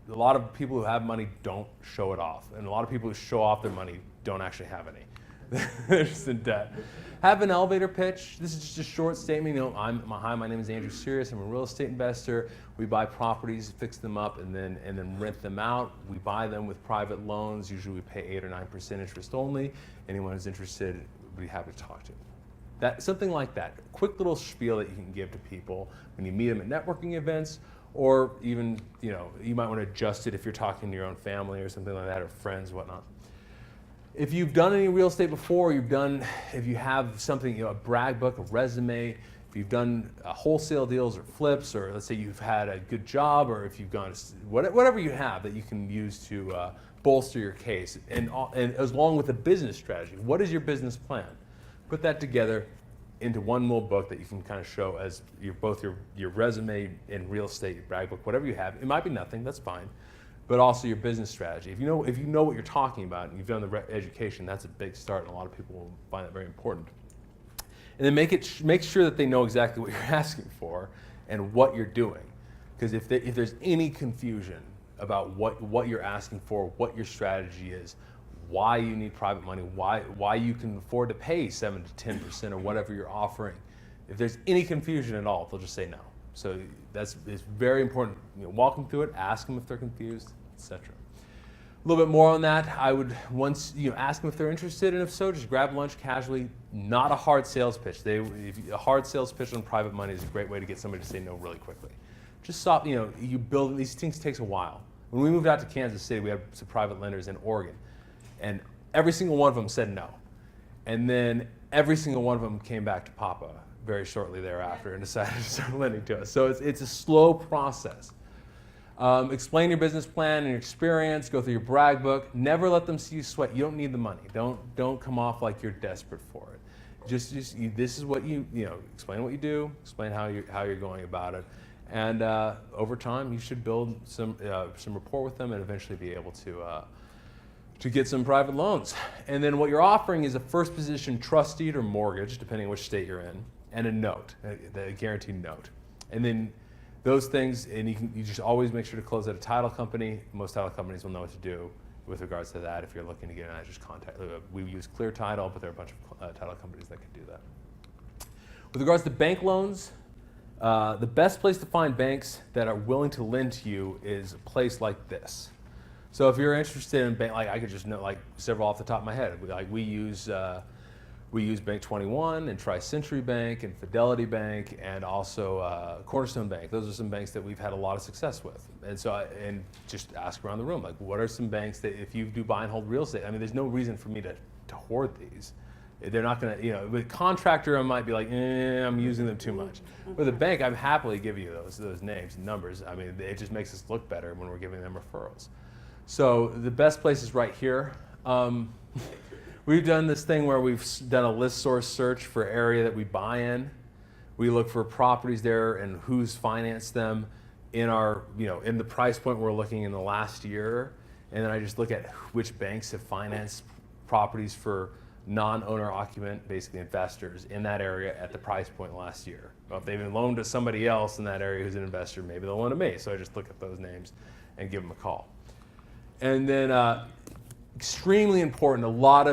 lot of people who have money don't show it off. And a lot of people who show off their money don't actually have any. They're just in debt. Have an elevator pitch. This is just a short statement. You know, hi, my name is Andrew Syrios. I'm a real estate investor. We buy properties, fix them up, and then rent them out. We buy them with private loans. Usually we pay 8 or 9% interest only. Anyone who's interested, we'd be happy to talk to. Something like that. A quick little spiel that you can give to people when you meet them at networking events, or even, you know, you might want to adjust it if you're talking to your own family or something like that, or friends, whatnot. If you've done any real estate before, if you have something, you know, a brag book, a resume, if you've done wholesale deals or flips, or let's say you've had a good job, or if you've gone, whatever you have that you can use to bolster your case, and as long with a business strategy. What is your business plan? Put that together into one little book that you can kind of show as both your resume and real estate, your brag book, whatever you have. It might be nothing, that's fine, but also your business strategy. If you know what you're talking about and you've done the education, that's a big start, and a lot of people will find that very important. And then make sure that they know exactly what you're asking for and what you're doing, because if there's any confusion about what you're asking for, what your strategy is, why you need private money, why you can afford to pay 7 to 10% or whatever you're offering. If there's any confusion at all, they'll just say no. So it's very important. You know, walk them through it, ask them if they're confused, etc. A little bit more on that. I would ask them if they're interested, and if so, just grab lunch casually. Not a hard sales pitch. A hard sales pitch on private money is a great way to get somebody to say no really quickly. Just stop. You know, you build these things. Takes a while. When we moved out to Kansas City, we had some private lenders in Oregon. And every single one of them said no. And then every single one of them came back to Papa very shortly thereafter and decided to start lending to us. So it's a slow process. Explain your business plan and your experience. Go through your brag book. Never let them see you sweat. You don't need the money. Don't come off like you're desperate for it. This is what you know. Explain what you do. Explain how you're going about it. And over time, you should build some rapport with them and eventually be able to get some private loans. And then what you're offering is a first position trust deed or mortgage, depending on which state you're in, and a note, a guaranteed note. And then those things, and you just always make sure to close at a title company. Most title companies will know what to do with regards to that. If you're looking to get an just contact. We use Clear Title, but there are a bunch of title companies that can do that. With regards to bank loans, the best place to find banks that are willing to lend to you is a place like this. So if you're interested in bank, like I could just know like several off the top of my head. We use Bank 21 and Tri-Century Bank and Fidelity Bank and also Cornerstone Bank. Those are some banks that we've had a lot of success with. And so and just ask around the room, like what are some banks that if you do buy and hold real estate, I mean there's no reason for me to hoard these. They're not going to, with contractor, I might be like, I'm using them too much. With a bank, I'm happily give you those names and numbers. I mean, it just makes us look better when we're giving them referrals. So the best place is right here. We've done this thing where we've done a list source search for area that we buy in. We look for properties there and who's financed them in our, in the price point we're looking in the last year. And then I just look at which banks have financed properties for non-owner occupant, basically investors in that area at the price point last year. Well, if they've been loaned to somebody else in that area who's an investor, maybe they'll loan to me. So I just look at those names and give them a call. And then extremely important, a lot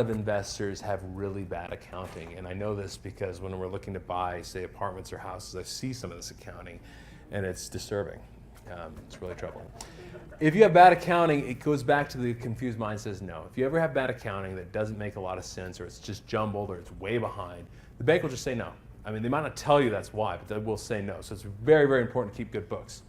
of investors have really bad accounting. And I know this because when we're looking to buy, say, apartments or houses, I see some of this accounting and it's disturbing. It's really troubling. If you have bad accounting, it goes back to the confused mind says no. If you ever have bad accounting that doesn't make a lot of sense or it's just jumbled or it's way behind, the bank will just say no. I mean, they might not tell you that's why, but they will say no. So it's very, very important to keep good books.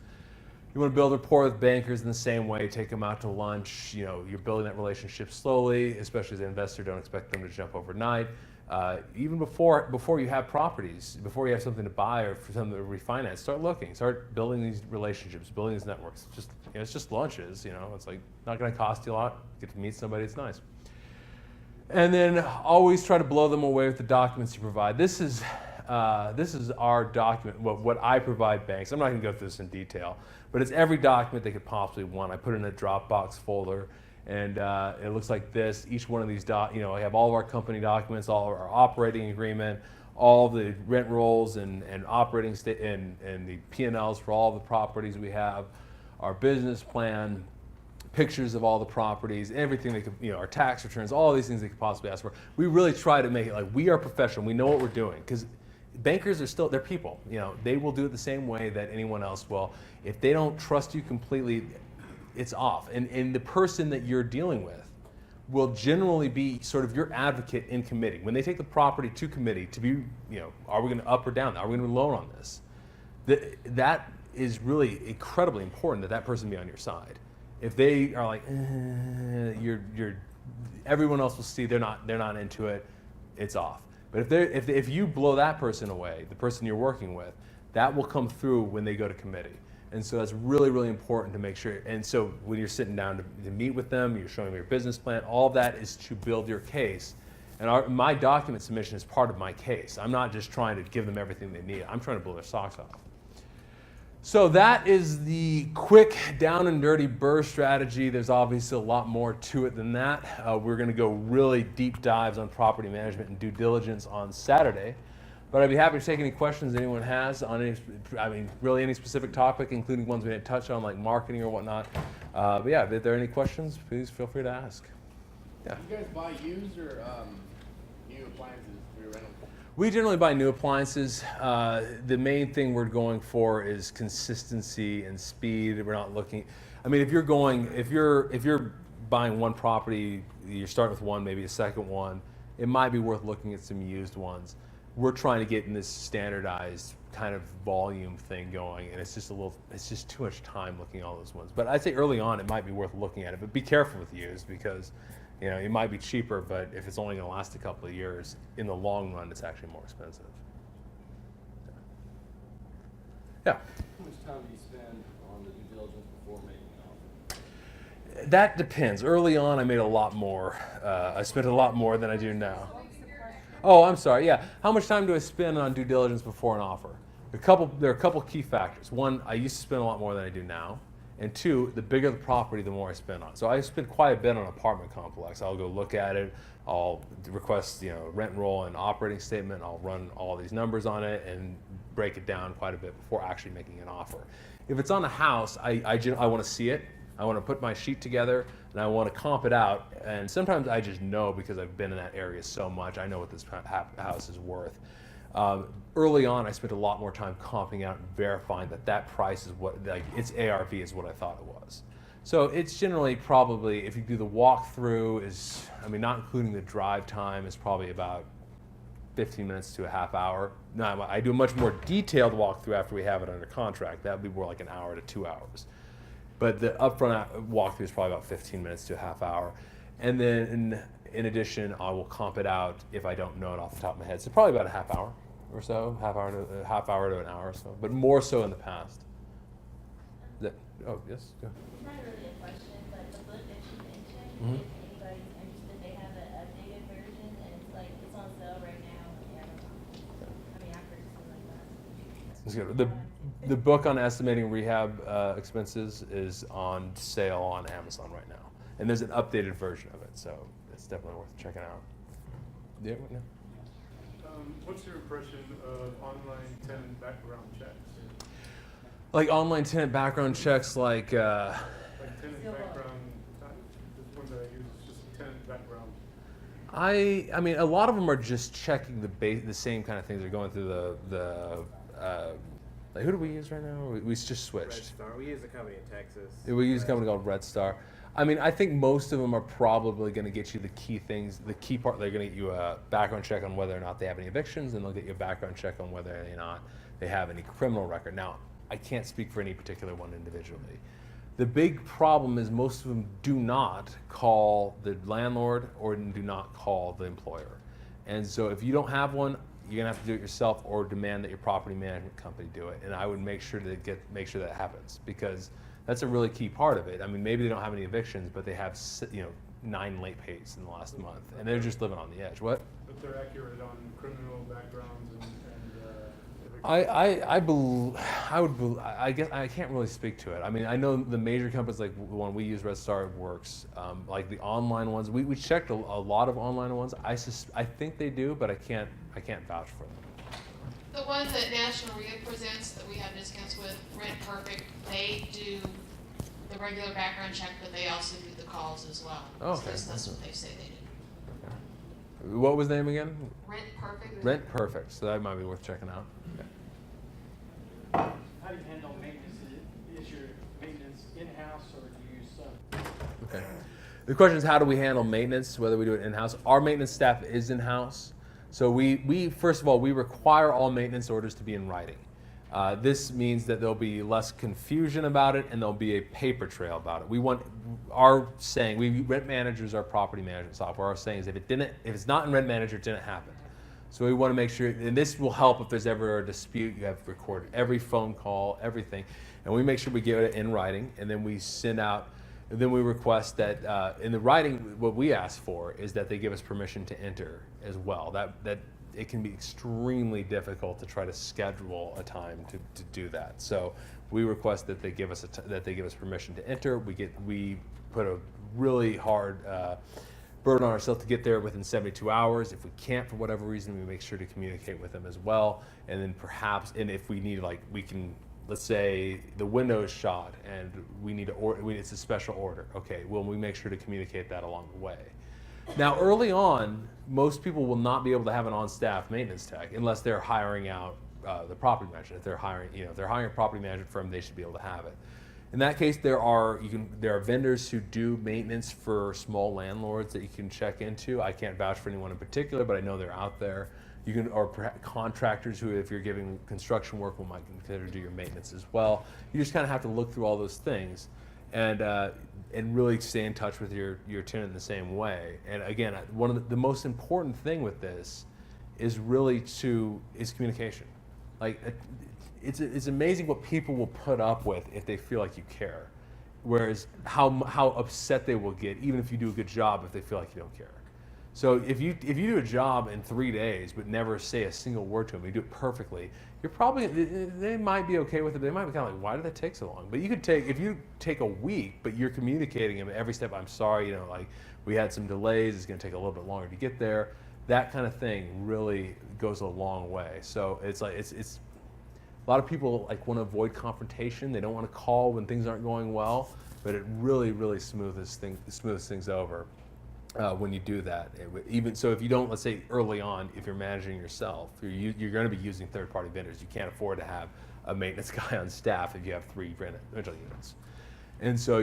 You want to build rapport with bankers in the same way, take them out to lunch. You're building that relationship slowly, especially as an investor, don't expect them to jump overnight. Even before you have properties, before you have something to buy or for something to refinance, start looking, start building these relationships, building these networks. It's just lunches, it's like not going to cost you a lot. Get to meet somebody, it's nice. And then always try to blow them away with the documents you provide. This is our document, what I provide banks. I'm not going to go through this in detail, but it's every document they could possibly want. I put it in a Dropbox folder. And it looks like this. Each one of these, I have all of our company documents, all of our operating agreement, all the rent rolls and operating and the P&Ls for all the properties we have, our business plan, pictures of all the properties, everything they could, our tax returns, all these things they could possibly ask for. We really try to make it like we are professional. We know what we're doing because bankers are they're people. They will do it the same way that anyone else will. If they don't trust you completely, it's off. And the person that you're dealing with will generally be sort of your advocate in committee. When they take the property to committee to be, are we going to up or down? Are we going to loan on this? That is really incredibly important that person be on your side. If they are like, everyone else will see they're not into it, it's off. But if you blow that person away, the person you're working with, that will come through when they go to committee. And so that's really, really important to make sure. And so when you're sitting down to meet with them, you're showing them your business plan, all of that is to build your case. And my document submission is part of my case. I'm not just trying to give them everything they need. I'm trying to blow their socks off. So that is the quick down and dirty BRRRR strategy. There's obviously a lot more to it than that. We're going to go really deep dives on property management and due diligence on Saturday. But I'd be happy to take any questions anyone has on really any specific topic, including ones we didn't touch on, like marketing or whatnot. But yeah, if there are any questions, please feel free to ask. Yeah.
Do you guys buy used or new appliances through rental?
We generally buy new appliances. The main thing we're going for is consistency and speed. We're not looking. If you're buying one property, you're starting with one, maybe a second one. It might be worth looking at some used ones. We're trying to get in this standardized kind of volume thing going, and it's just too much time looking at all those ones. But I'd say early on it might be worth looking at it, but be careful with used because it might be cheaper, but if it's only going to last a couple of years, in the long run it's actually more expensive. Yeah.
How much time do you spend on the due diligence before making an offer?
That depends. Early on I made a lot more. I spent a lot more than I do now. Oh, I'm sorry. Yeah. How much time do I spend on due diligence before an offer? There are a couple key factors. One, I used to spend a lot more than I do now. And two, the bigger the property, the more I spend on. So I spend quite a bit on an apartment complex. I'll go look at it. I'll request rent roll and operating statement. I'll run all these numbers on it and break it down quite a bit before actually making an offer. If it's on a house, I want to see it. I want to put my sheet together and I want to comp it out. And sometimes I just know because I've been in that area so much. I know what this house is worth. Early on, I spent a lot more time comping out and verifying that price is its ARV is what I thought it was. So it's generally probably, if you do the walkthrough, not including the drive time, is probably about 15 minutes to a half hour. Now, I do a much more detailed walkthrough after we have it under contract. That would be more like an hour to 2 hours. But the upfront walkthrough is probably about 15 minutes to a half hour. And then in addition, I will comp it out if I don't know it off the top of my head. So probably about a half hour or so, half hour to an hour or so, but more so in the past. Oh, yes, go.
It's not really a question, but the book that you mentioned,
Mhm.
if anybody's interested, they have an updated version, and it's on sale right now on Amazon. I mean, I purchased it like last week.
It's good. The book on estimating rehab expenses is on sale on Amazon right now, and there's an updated version of it, so it's definitely worth checking out. Yeah, no?
What's your impression of online tenant background checks?
Like online tenant background checks, like.
Like tenant background, this one that I use is just tenant background.
I mean, a lot of them are just checking the same kind of things. They're going through like who do we use right now? We just
Red
switched.
Star. We use a company in Texas.
We use a company called Red Star. I mean, I think most of them are probably going to get you the key things. The key part, they're going to get you a background check on whether or not they have any evictions, and they'll get you a background check on whether or not they have any criminal record. Now, I can't speak for any particular one individually. The big problem is most of them do not call the landlord or do not call the employer. And so if you don't have one, you're gonna have to do it yourself or demand that your property management company do it. And I would make sure that happens, because that's a really key part of it. I mean, maybe they don't have any evictions, but they have 9 late pays in the last month, and they're just living on the edge. What?
But they're accurate on criminal backgrounds and
I guess I can't really speak to it. I mean, I know the major companies like the one we use, Red Star, works. Like the online ones, we checked a lot of online ones. I think they do, but I can't vouch for them.
The one that National Rehab presents that we have discounts with, Rent Perfect, they do the regular background check, but they also do the calls as well.
Oh, okay.
So that's what they say they do.
What was the name again?
Rent Perfect.
Rent Perfect. So that might be worth checking out. Okay.
How do you handle maintenance? Is your maintenance in-house or do you use some?
Okay. The question is, how do we handle maintenance, whether we do it in-house? Our maintenance staff is in-house. So we first of all, we require all maintenance orders to be in writing. This means that there'll be less confusion about it and there'll be a paper trail about it. We want Rent Manager is our property management software. Our saying is if it's not in Rent Manager, it didn't happen. So we want to make sure, and this will help if there's ever a dispute, you have recorded every phone call, everything. And we make sure we get it in writing, and then we send out, and then we request that in the writing, what we ask for is that they give us permission to enter as well. That it can be extremely difficult to try to schedule a time to do that. So we request that they give us permission to enter. We put a really hard burden on ourselves to get there within 72 hours. If we can't for whatever reason, we make sure to communicate with them as well. And then perhaps, and if we need, like, we can, let's say the window is shot and we need to it's a special order. Okay, well, we make sure to communicate that along the way. Now, early on, most people will not be able to have an on-staff maintenance tech unless they're hiring out the property manager. If they're hiring a property management firm, they should be able to have it. In that case, there are vendors who do maintenance for small landlords that you can check into. I can't vouch for anyone in particular, but I know they're out there. Or perhaps contractors who, if you're giving construction work, might consider to do your maintenance as well. You just kind of have to look through all those things, and really stay in touch with your tenant in the same way. And again, one of the most important thing with this is communication. Like, it's amazing what people will put up with if they feel like you care, whereas how upset they will get even if you do a good job if they feel like you don't care. So if you do a job in 3 days but never say a single word to them, you do it perfectly, they might be okay with it. They might be kind of like, why did that take so long? But if you take a week, but you're communicating them every step. I'm sorry, like we had some delays. It's going to take a little bit longer to get there. That kind of thing really goes a long way. So it's like it's a lot of people like want to avoid confrontation. They don't want to call when things aren't going well, but it really, really smooths things over when you do that. Even so, if you don't, let's say early on, if you're managing yourself, you're going to be using third-party vendors. You can't afford to have a maintenance guy on staff if you have 3 rental units. And so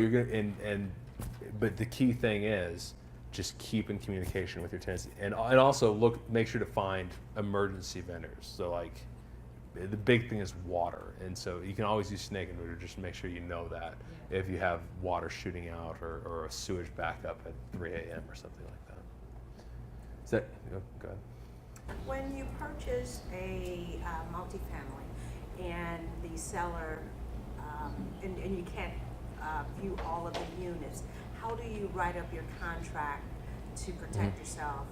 but the key thing is just keep in communication with your tenants, and also make sure to find emergency vendors. So like, the big thing is water, and so you can always use snake and rooter just to make sure you know that if you have water shooting out or a sewage backup at 3 a.m. or something like that. that, go ahead.
When you purchase a multifamily and the seller, and you can't view all of the units, how do you write up your contract to protect yourself?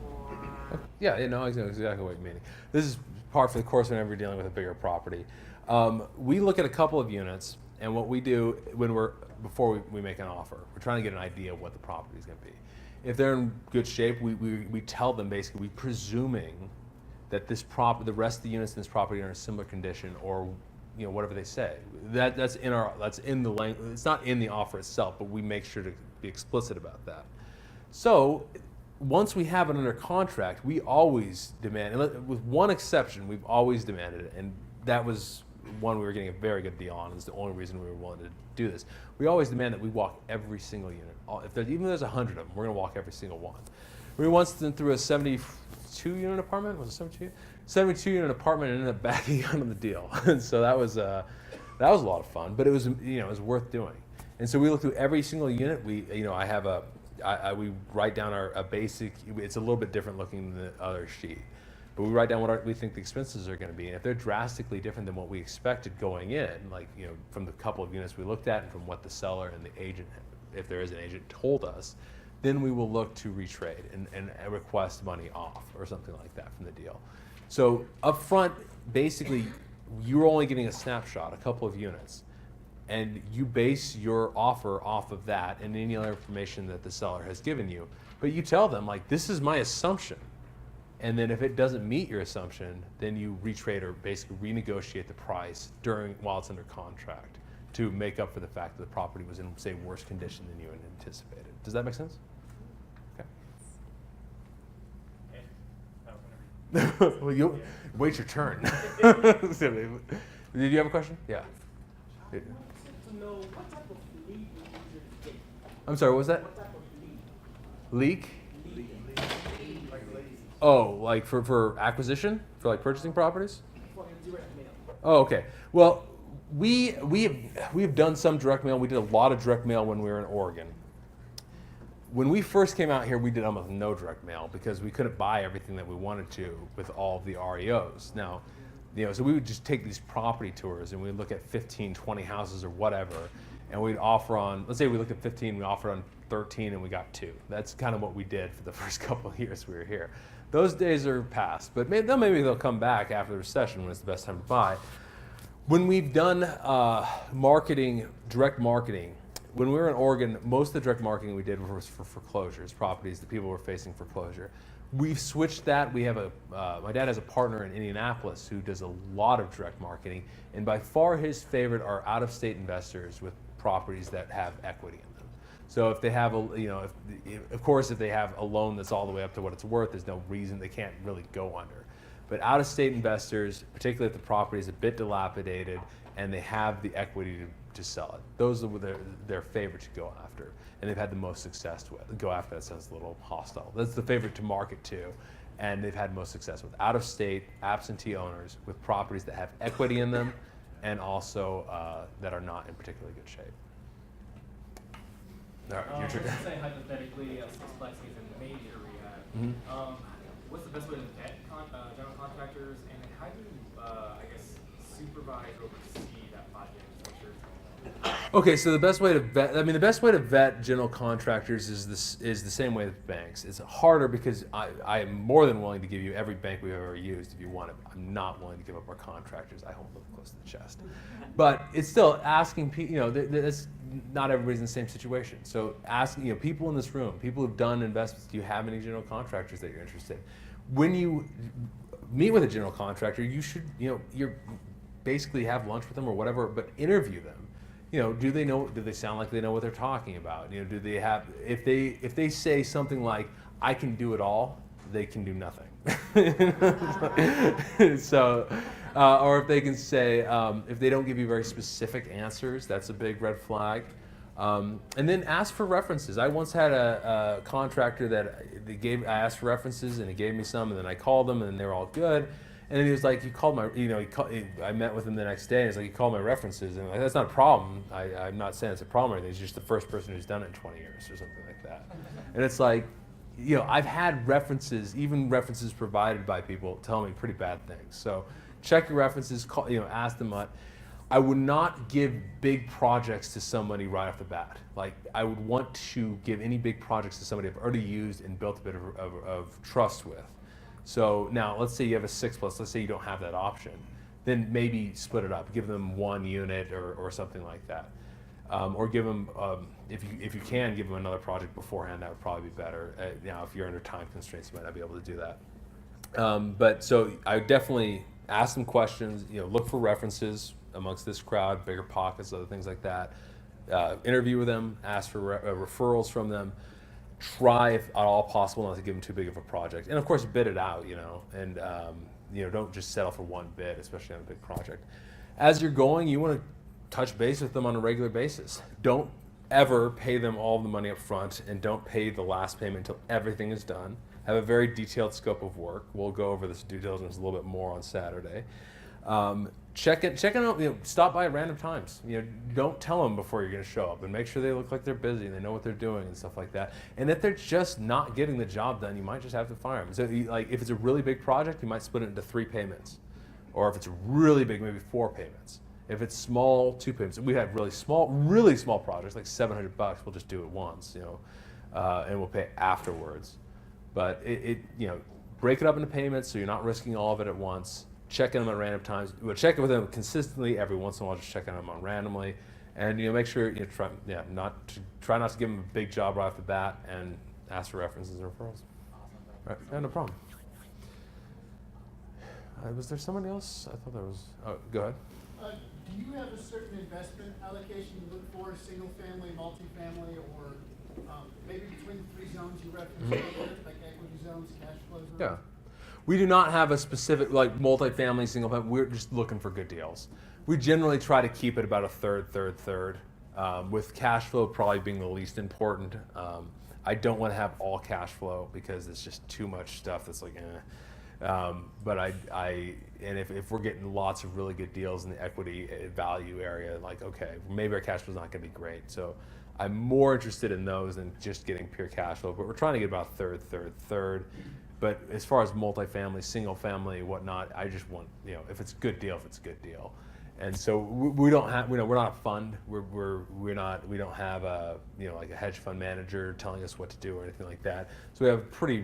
Or
Yeah, I know exactly what you mean. This is part for the course whenever you're dealing with a bigger property. We look at a couple of units, and what we do before we make an offer, we're trying to get an idea of what the property is going to be. If they're in good shape, we tell them basically, we presuming that the rest of the units in this property are in a similar condition, or whatever they say. That's in the language. It's not in the offer itself, but we make sure to be explicit about that. So once we have it under contract, we always demand, and with one exception, we've always demanded it, and that was one we were getting a very good deal on. It's the only reason we were willing to do this. We always demand that we walk every single unit. Even if there's 100 of them, we're going to walk every single one. We once went through a 72-unit apartment. Was it 72? 72-unit apartment and ended up backing out on the deal. And so that was a lot of fun, but it was it was worth doing. And so we look through every single unit. We we write down a basic. It's a little bit different looking than the other sheet, but we write down what we think the expenses are going to be. And if they're drastically different than what we expected going in, like from the couple of units we looked at and from what the seller and the agent, if there is an agent, told us, then we will look to retrade and request money off or something like that from the deal. So up front, basically, you're only getting a snapshot, a couple of units, and you base your offer off of that and any other information that the seller has given you. But you tell them, like, this is my assumption. And then if it doesn't meet your assumption, then you retrade or basically renegotiate the price while it's under contract to make up for the fact that the property was in, say, worse condition than you had anticipated. Does that make sense? Well, you wait your turn. Did you have a question? Yeah.
I wanted to know what type of lead you usually get.
I'm sorry, what was that?
What type of lead?
Leak?
Like leads.
Oh, like for acquisition? For like purchasing properties?
For direct mail.
Oh, okay. Well, we have done some direct mail. We did a lot of direct mail when we were in Oregon. When we first came out here, we did almost no direct mail because we couldn't buy everything that we wanted to with all of the REOs. Now, so we would just take these property tours and we'd look at 15, 20 houses or whatever, and we'd offer on, let's say we looked at 15, we offered on 13 and we got 2. That's kind of what we did for the first couple of years we were here. Those days are past, but maybe they'll come back after the recession when it's the best time to buy. When we've done direct marketing, when we were in Oregon, most of the direct marketing we did was for foreclosures, properties that people were facing foreclosure. We've switched that. We have my dad has a partner in Indianapolis who does a lot of direct marketing, and by far his favorite are out-of-state investors with properties that have equity in them. So if they have if they have a loan that's all the way up to what it's worth, there's no reason they can't really go under. But out-of-state investors, particularly if the property is a bit dilapidated and they have the equity to sell it, those are their favorite to go after, and they've had the most success with. Go after that sounds a little hostile. That's the favorite to market to, and they've had most success with out-of-state absentee owners with properties that have equity in them, and also that are not in particularly good shape. All right, your turn.
Let's say hypothetically, Sixplex is in major rehab.
Mhm.
What's the best way to vet general contractors, and then how do you, supervise or oversee that project? So make sure it's going on?
Okay, so the best way to vet general contractors is the same way with banks. It's harder because I am more than willing to give you every bank we've ever used if you want it. I'm not willing to give up our contractors. I hold them close to the chest. But it's still asking people, that's not everybody's in the same situation. So asking, people in this room, people who've done investments, do you have any general contractors that you're interested in? When you meet with a general contractor, you should, you're basically have lunch with them or whatever, but interview them. Do they sound like they know what they're talking about? Do they have, if they say something like, I can do it all, they can do nothing. So, or if they can say, if they don't give you very specific answers, that's a big red flag. And then ask for references. I once had a contractor that I asked for references and he gave me some, and then I called them and they were all good. And then he was like, "You called my," I met with him the next day, and he's like, "You called my references," and I'm like, that's not a problem. I'm not saying it's a problem or anything. He's just the first person who's done it in 20 years or something like that. And it's like, I've had references, even references provided by people, telling me pretty bad things. So check your references, call, ask them what. I would not give big projects to somebody right off the bat. Like, I would want to give any big projects to somebody I've already used and built a bit of trust with. So now, let's say you have a 6+, let's say you don't have that option. Then maybe split it up, give them 1 unit or something like that. Or give them, if you can, give them another project beforehand, that would probably be better. Now, if you're under time constraints, you might not be able to do that. But so I would definitely ask them questions, look for references amongst this crowd, bigger pockets, other things like that. Interview with them, ask for referrals from them. Try, if at all possible, not to give them too big of a project. And of course, bid it out, and don't just settle for one bid, especially on a big project. As you're going, you want to touch base with them on a regular basis. Don't ever pay them all the money up front, and don't pay the last payment until everything is done. Have a very detailed scope of work. We'll go over this due diligence a little bit more on Saturday. Check it out. Stop by at random times. Don't tell them before you're going to show up, and make sure they look like they're busy and they know what they're doing and stuff like that. And if they're just not getting the job done, you might just have to fire them. So, if it's a really big project, you might split it into 3 payments, or if it's really big, maybe 4 payments. If it's small, 2 payments. We have really small projects, like $700. We'll just do it once, and we'll pay afterwards. But break it up into payments so you're not risking all of it at once. Check in them at random times. We'll check in with them consistently. Every once in a while, just check in on them randomly, and make sure try not to give them a big job right off the bat, and ask for references and referrals. Right, yeah, no problem. Was there someone else? I thought there was. Oh, go ahead.
Do you have a certain investment allocation you look for, single family, multifamily, or maybe between the 3 zones you referenced earlier, like equity zones, cash flow zones?
Yeah. We do not have a specific, like, multifamily, single family. We're just looking for good deals. We generally try to keep it about a third, with cash flow probably being the least important. I don't want to have all cash flow because it's just too much stuff that's like, but and if we're getting lots of really good deals in the equity value area, like, okay, maybe our cash flow's not going to be great. So I'm more interested in those than just getting pure cash flow. But we're trying to get about third. But as far as multifamily, single family, whatnot, I just want, if it's a good deal, it's a good deal. And so we don't have, we're not a fund. We don't have a, like a hedge fund manager telling us what to do or anything like that. So we have pretty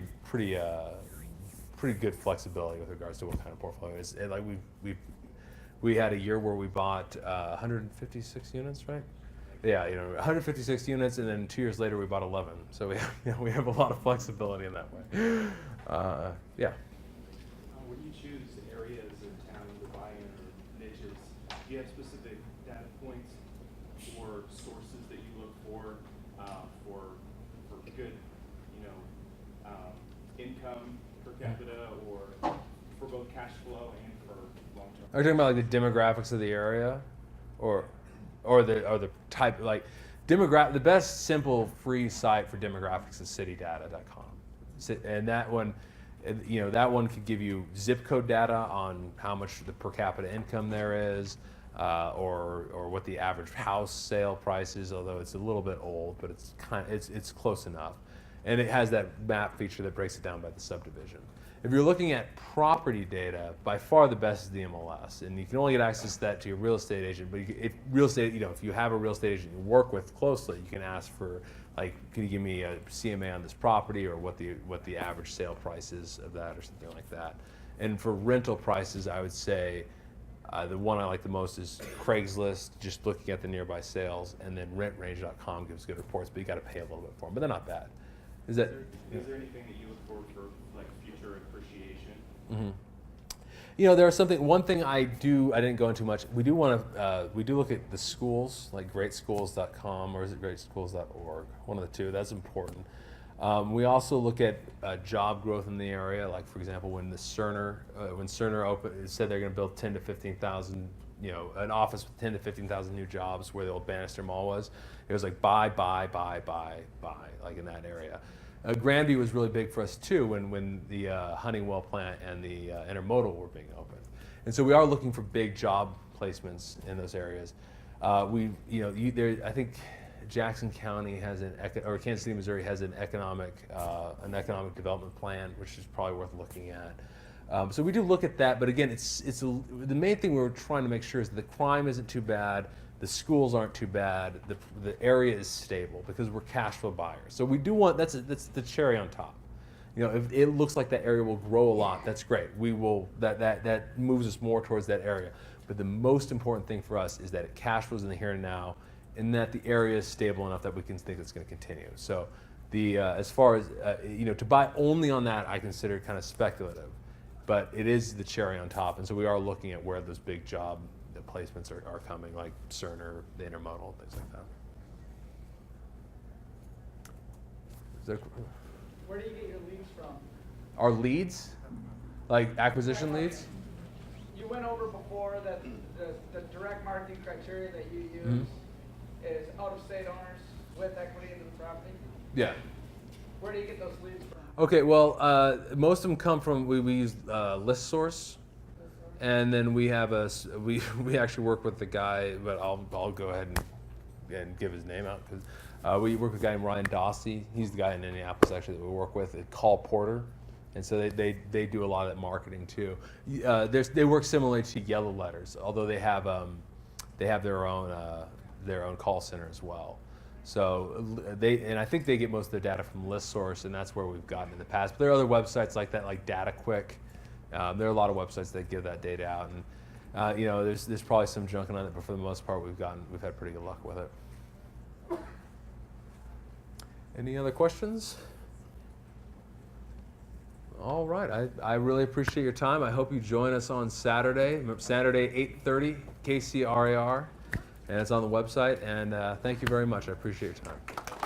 good flexibility with regards to what kind of portfolio it is. And like we had a year where we bought 156 units, right? Yeah, 156 units, and then 2 years later we bought 11. So we have a lot of flexibility in that way. Yeah.
When you choose areas in town to buy in or niches, do you have specific data points or sources that you look for good, income per capita, or for both cash flow and for long term?
Are you talking about like the demographics of the area, or the type, like the best simple free site for demographics is citydata.com. And that one, that one could give you zip code data on how much the per capita income there is, or what the average house sale price is. Although it's a little bit old, but it's close enough, and it has that map feature that breaks it down by the subdivision. If you're looking at property data, by far the best is the MLS, and you can only get access to that to your real estate agent. But if you have a real estate agent you work with closely, you can ask for, like, can you give me a CMA on this property, or what the average sale price is of that, or something like that. And for rental prices, I would say the one I like the most is Craigslist, just looking at the nearby sales, and then RentRange.com gives good reports, but you got to pay a little bit for them, but they're not bad. Is there
anything that you look for like future appreciation?
Mm-hmm. There are one thing I didn't go into much. We do look at the schools, like greatschools.com, or is it greatschools.org? One of the two. That's important. We also look at job growth in the area. Like, for example, when Cerner opened, it said they're going to build 10 to 15,000, an office with 10 to 15,000 new jobs where the old Bannister Mall was. It was like buy, like in that area. Granby was really big for us too when the Honeywell plant and the Intermodal were being opened. And so we are looking for big job placements in those areas. I think Jackson County has or Kansas City, Missouri has an economic development plan, which is probably worth looking at. So we do look at that, but again, the main thing we're trying to make sure is that the crime isn't too bad, the schools aren't too bad, the area is stable, because we're cash flow buyers. So we do want, that's the cherry on top. You know, if it looks like that area will grow a lot, that's great. We will, that moves us more towards that area. But the most important thing for us is that it cash flows in the here and now, and that the area is stable enough that we can think it's going to continue. So as far as, to buy only on that, I consider kind of speculative. But it is the cherry on top, and so we are looking at where those big job placements are coming, like Cerner, the intermodal, things like that.
Where do you get your leads from?
Our leads? Like acquisition leads?
You went over before that the direct marketing criteria that you use is out-of-state owners with equity into the property.
Yeah.
Where do you get those leads from?
Okay, well, most of them come from, we use ListSource, and then we have we actually work with the guy, but I'll go ahead and give his name out, because we work with a guy named Ryan Dossie. He's the guy in Indianapolis actually that we work with at Call Porter, and so they do a lot of that marketing too. They work similarly to Yellow Letters, although they have their own call center as well. So I think they get most of their data from ListSource, and that's where we've gotten in the past. But there are other websites like that, like DataQuick. There are a lot of websites that give that data out, and there's probably some junking on it, but for the most part, we've had pretty good luck with it. Any other questions? All right, I really appreciate your time. I hope you join us on Saturday 8:30, KCRAR. And it's on the website, and thank you very much. I appreciate your time.